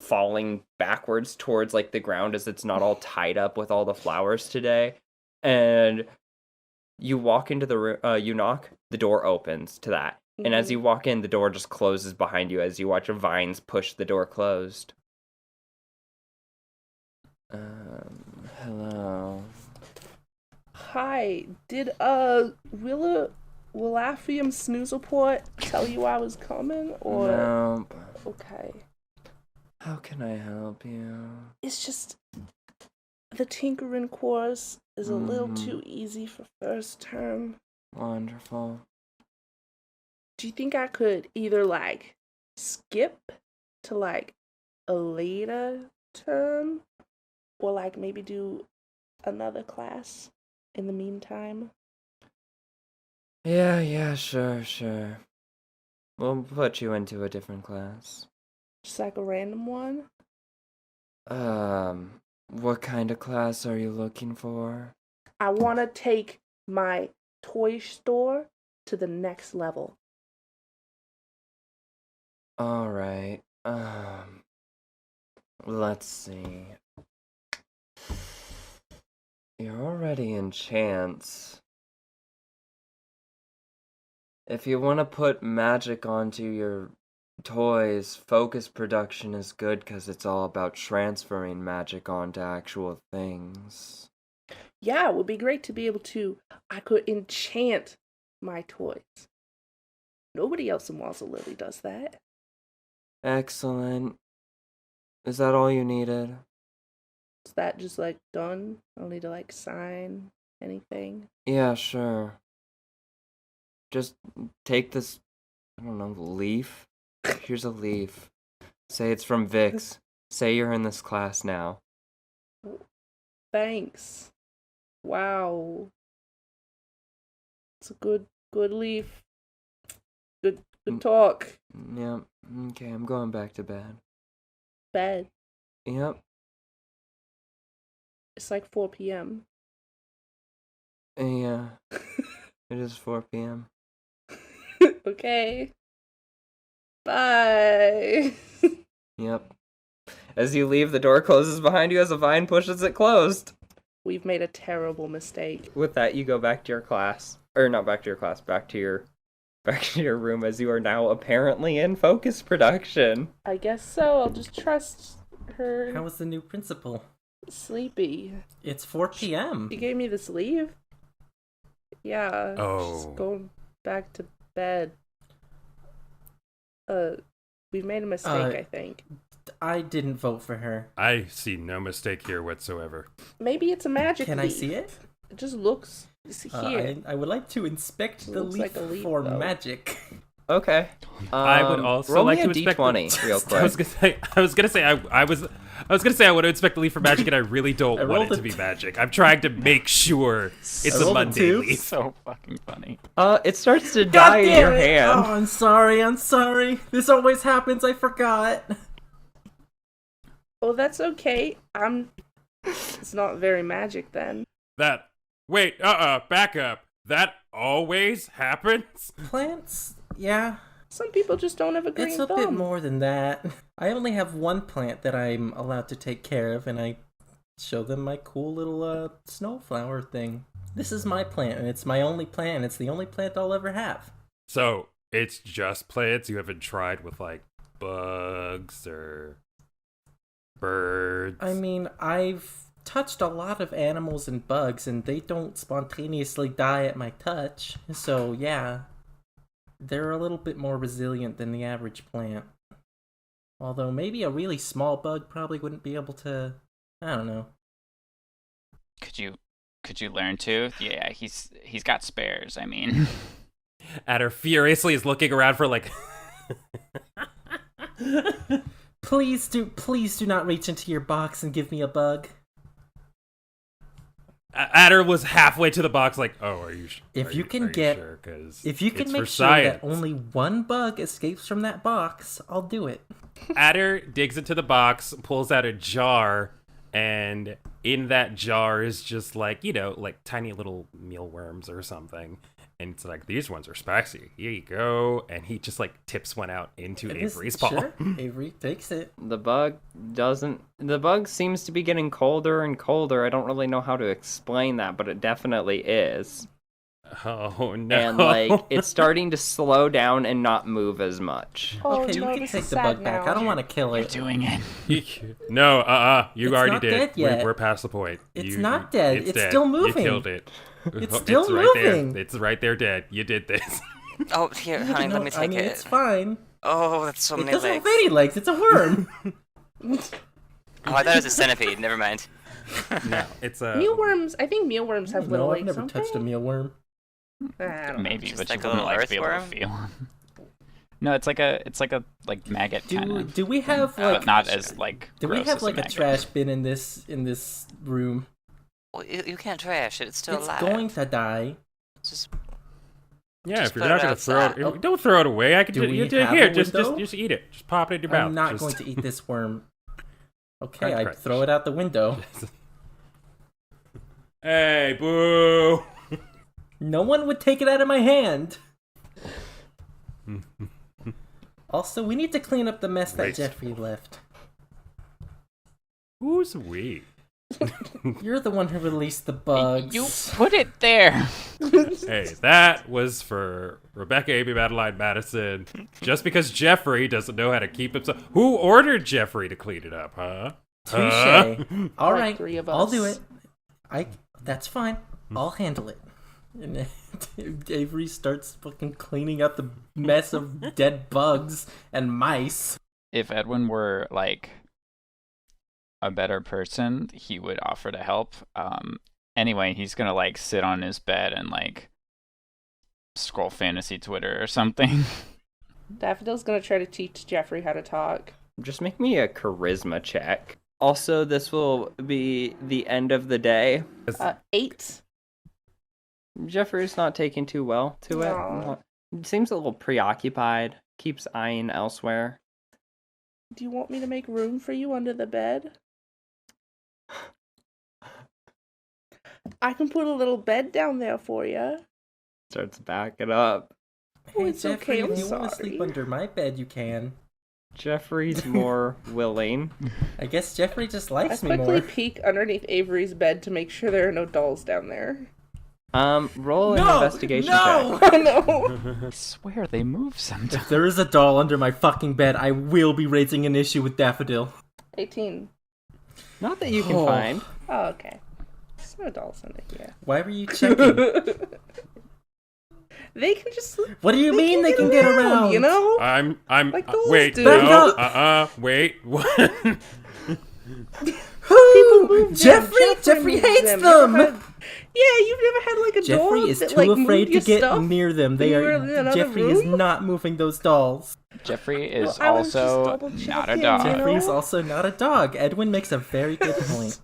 falling backwards towards like the ground as it's not all tied up with all the flowers today. And you walk into the room, you knock, the door opens to that. And as you walk in, the door just closes behind you as you watch vines push the door closed. Hello. Hi. Did Willafium Snoozleport tell you I was coming, or No. okay? How can I help you? It's just the tinkering course is a little too easy for first term. Wonderful. Do you think I could either like skip to like a later term, or like maybe do another class in the meantime? Yeah, sure. We'll put you into a different class. Just like a random one? What kind of class are you looking for? I want to take my toy store to the next level. Alright, let's see. You're already in chance. If you want to put magic onto your toys, focus production is good because it's all about transferring magic onto actual things. Yeah, it would be great to be able to. I could enchant my toys. Nobody else in Walls of Lily does that. Excellent. Is that all you needed? Is that just like done? I don't need to like sign anything. Yeah, sure. Just take this, I don't know, leaf. Here's a leaf. Say it's from Vix. Say you're in this class now. Thanks. Wow. It's a good leaf. Good talk. Yep. Okay, I'm going back to bed. Bed. Yep. It's like 4 p.m. Yeah. It is 4 p.m. Okay. Bye. Yep. As you leave, the door closes behind you as a vine pushes it closed. We've made a terrible mistake. With that, you go back to your class. Or not back to your class, back to your room, as you are now apparently in focus production. I guess so. I'll just trust her. How was the new principal? Sleepy. It's 4 p.m. You gave me this leave? Yeah. Oh. Just going back to bed. We've made a mistake, I think. I didn't vote for her. I see no mistake here whatsoever. Maybe it's a magic Can leaf. I see it? It just looks here. I would like to inspect the Looks leaf, like a leaf, for though. magic. Okay. I would also roll like me to a inspect D20 real quick. I was gonna say I want to inspect the leaf for magic, and I really don't want rolled it to a be magic. I'm trying to make sure it's a rolled a mundane 2. leaf. So fucking funny. It starts to God die in damn your it! hand. Oh, I'm sorry. This always happens. I forgot. Oh, that's okay. It's not very magic then. Back up. That always happens? Plants? Yeah. Some people just don't have a green It's a thumb. bit more than that. I only have one plant that I'm allowed to take care of, and I show them my cool little snowflower thing. This is my plant, and it's my only plant, and it's the only plant I'll ever have. So, it's just plants? You haven't tried with, like, bugs or birds? I mean, I've touched a lot of animals and bugs, and they don't spontaneously die at my touch. So, yeah. They're a little bit more resilient than the average plant. Although maybe a really small bug probably wouldn't be able to... I don't know. Could you learn to? Yeah, he's got spares. I mean, Adder furiously is looking around for, like... Please do not reach into your box and give me a bug. Adder was halfway to the box, like, "Oh, are you? If you can it's make for sure science." that only one bug escapes from that box, I'll do it. Adder digs into the box, pulls out a jar, and in that jar is just like tiny little mealworms or something. And it's like, these ones are spicy. Here you go. And he just tips one out into Avery's paw. Sure, Avery takes it. The bug seems to be getting colder and colder. I don't really know how to explain that, but it definitely is. Oh no. And it's starting to slow down and not move as much. Oh, Okay, no, you can this take is the sad bug back. now. I don't want to kill you're it. doing it. No, you It's already not did. dead yet. We're past the point. It's not dead. It's dead. still moving. You killed it. It's still right moving. there. It's right there dead. You did this. Oh, here, honey, let me take it. It's fine. Oh, that's so It many doesn't legs. have any legs. It's a worm. Oh, I thought it was a centipede. Never mind. No, it's a... Mealworms. I think mealworms have little No, I've legs. never don't touched a they? mealworm. I don't know. Maybe, Just but like you a wouldn't little like be able to earthworm? feel. No, it's like a maggot kind of. Do we have But not as Do we gross have as a maggot. trash bin in this room? Well, you can't trash it. It's still It's alive. going to die. Just Yeah, Just if you're put not it gonna throw outside. it, don't throw it away. I can Do we have here. a Just window? eat it. Just pop it in your mouth. I'm not Just- going to eat this worm. Okay, Crunch, I crunch. throw it out the window. Hey, boo! No one would take it out of my hand. Also, we need to clean up the mess that Race. Jeffrey left. Who's we? You're the one who released the bugs. You put it there. Hey, that was for Rebecca Amy Madeline Madison. Just because Jeffrey doesn't know how to keep himself. Who ordered Jeffrey to clean it up, huh? Touche. All Like right, 3 of I'll us. do it. That's fine. I'll handle it. And Avery starts fucking cleaning up the mess of dead bugs and mice. If Edwin were like a better person, he would offer to help. Anyway, he's gonna like sit on his bed and like scroll fantasy Twitter or something. Daffodil's gonna try to teach Jeffrey how to talk. Just make me a charisma check. Also, this will be the end of the day. 8. Jeffrey's not taking too well to No. it. Seems a little preoccupied. Keeps eyeing elsewhere. Do you want me to make room for you under the bed? I can put a little bed down there for you. Starts backing up. Oh, Hey, it's Jeffrey, okay, I'm if you want to sorry. sleep under my bed, you can. Jeffrey's more willing. I guess Jeffrey just I likes me quickly more. peek underneath Avery's bed to make sure there are no dolls down there. Roll an investigation No! check. Oh no! I swear they move sometimes. If there is a doll under my fucking bed, I will be raising an issue with Daffodil. 18. Not that you can Oh. find. Oh, okay. There's no dolls under here. Why were you checking? They can just. What do you mean they can get around? You know? I'm, Like those wait, do. no, Back up. wait, what? Who? Move them. Jeffrey moves hates You them! ever had- Yeah, you've never had like a doll Jeffrey is that, too like, afraid moved to your get stuff? near them. They when you are. were in another Jeffrey is room? not moving those dolls. Jeffrey is Well, I was just also double not a checking, dog. you know? Jeffrey's also not a dog. Edwin makes a very good point.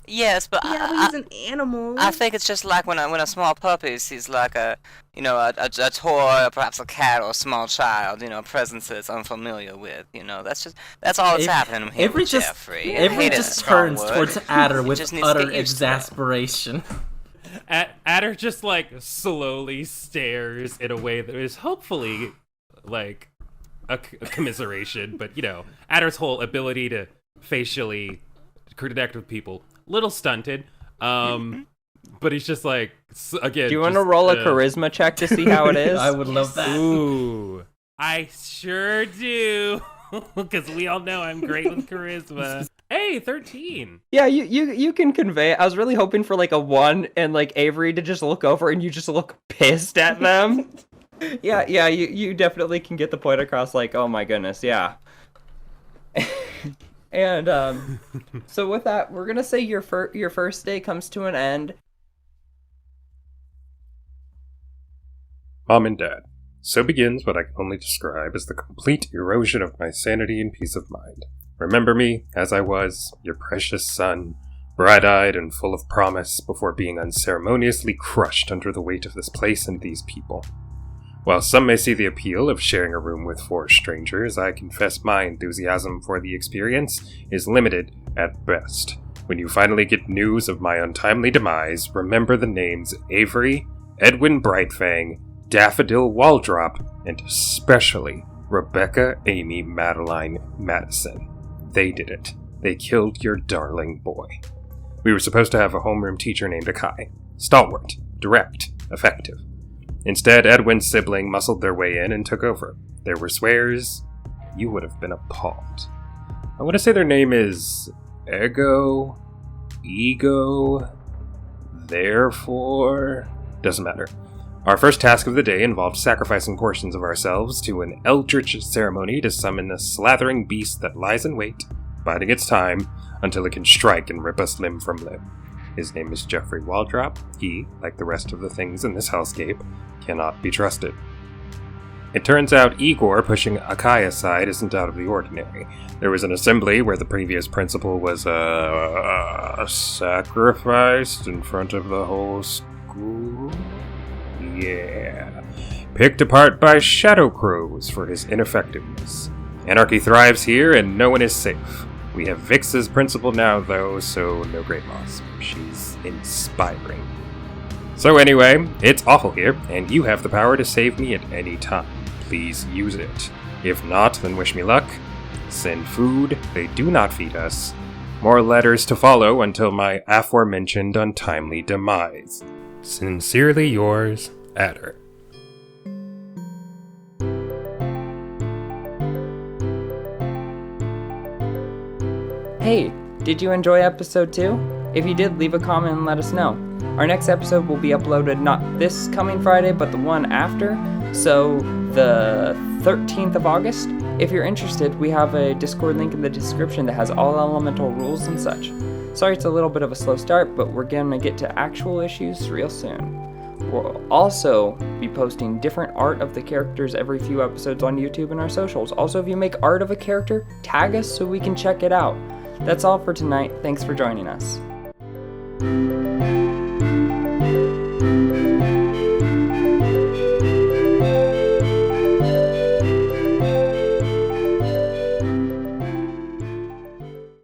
Yes, but Yeah, but he's an animal. I think it's just like when a small puppy sees like a toy, or perhaps a cat or a small child, a presence that it's unfamiliar with. That's all that's happening here Avery with just, Jeffrey. Avery Hate is a just strong turns word. towards Adder He with just needs to utter get used to it. exasperation. Adder just like slowly stares in a way that is hopefully like a commiseration, but Adder's whole ability to facially connect with people, little stunted. But he's just like again. Do you want to roll a charisma check to see how it is? I would love that. Ooh, I sure do, because we all know I'm great with charisma. Hey, 13. Yeah, you can convey it. I was really hoping for like a 1 and like Avery to just look over and you just look pissed at them. yeah, you definitely can get the point across like, oh my goodness, yeah. And so with that, we're gonna say your first day comes to an end. Mom and Dad. So begins what I can only describe as the complete erosion of my sanity and peace of mind. Remember me, as I was, your precious son, bright-eyed and full of promise, before being unceremoniously crushed under the weight of this place and these people. While some may see the appeal of sharing a room with 4 strangers, I confess my enthusiasm for the experience is limited at best. When you finally get news of my untimely demise, remember the names Avery, Edwin Brightfang, Daffodil Waldrop, and especially Rebecca Amy Madeline Madison. They did it. They killed your darling boy. We were supposed to have a homeroom teacher named Akai. Stalwart, direct, effective. Instead, Edwin's sibling muscled their way in and took over. There were swears. You would have been appalled. I want to say their name is Ego, therefore... Doesn't matter. Our first task of the day involved sacrificing portions of ourselves to an eldritch ceremony to summon the slathering beast that lies in wait, biding its time until it can strike and rip us limb from limb. His name is Jeffrey Waldrop. He, like the rest of the things in this hellscape, cannot be trusted. It turns out Igor pushing Akai aside isn't out of the ordinary. There was an assembly where the previous principal was sacrificed in front of the whole school. Yeah. Picked apart by shadow crows for his ineffectiveness. Anarchy thrives here and no one is safe. We have Vix as principal now, though, so no great loss. She's inspiring. So anyway, it's awful here, and you have the power to save me at any time. Please use it. If not, then wish me luck. Send food. They do not feed us. More letters to follow until my aforementioned untimely demise. Sincerely yours, Adder. Hey, did you enjoy episode 2? If you did, leave a comment and let us know. Our next episode will be uploaded not this coming Friday, but the one after, so the 13th of August. If you're interested, we have a Discord link in the description that has all elemental rules and such. Sorry it's a little bit of a slow start, but we're gonna get to actual issues real soon. We'll also be posting different art of the characters every few episodes on YouTube and our socials. Also, if you make art of a character, tag us so we can check it out. That's all for tonight. Thanks for joining us.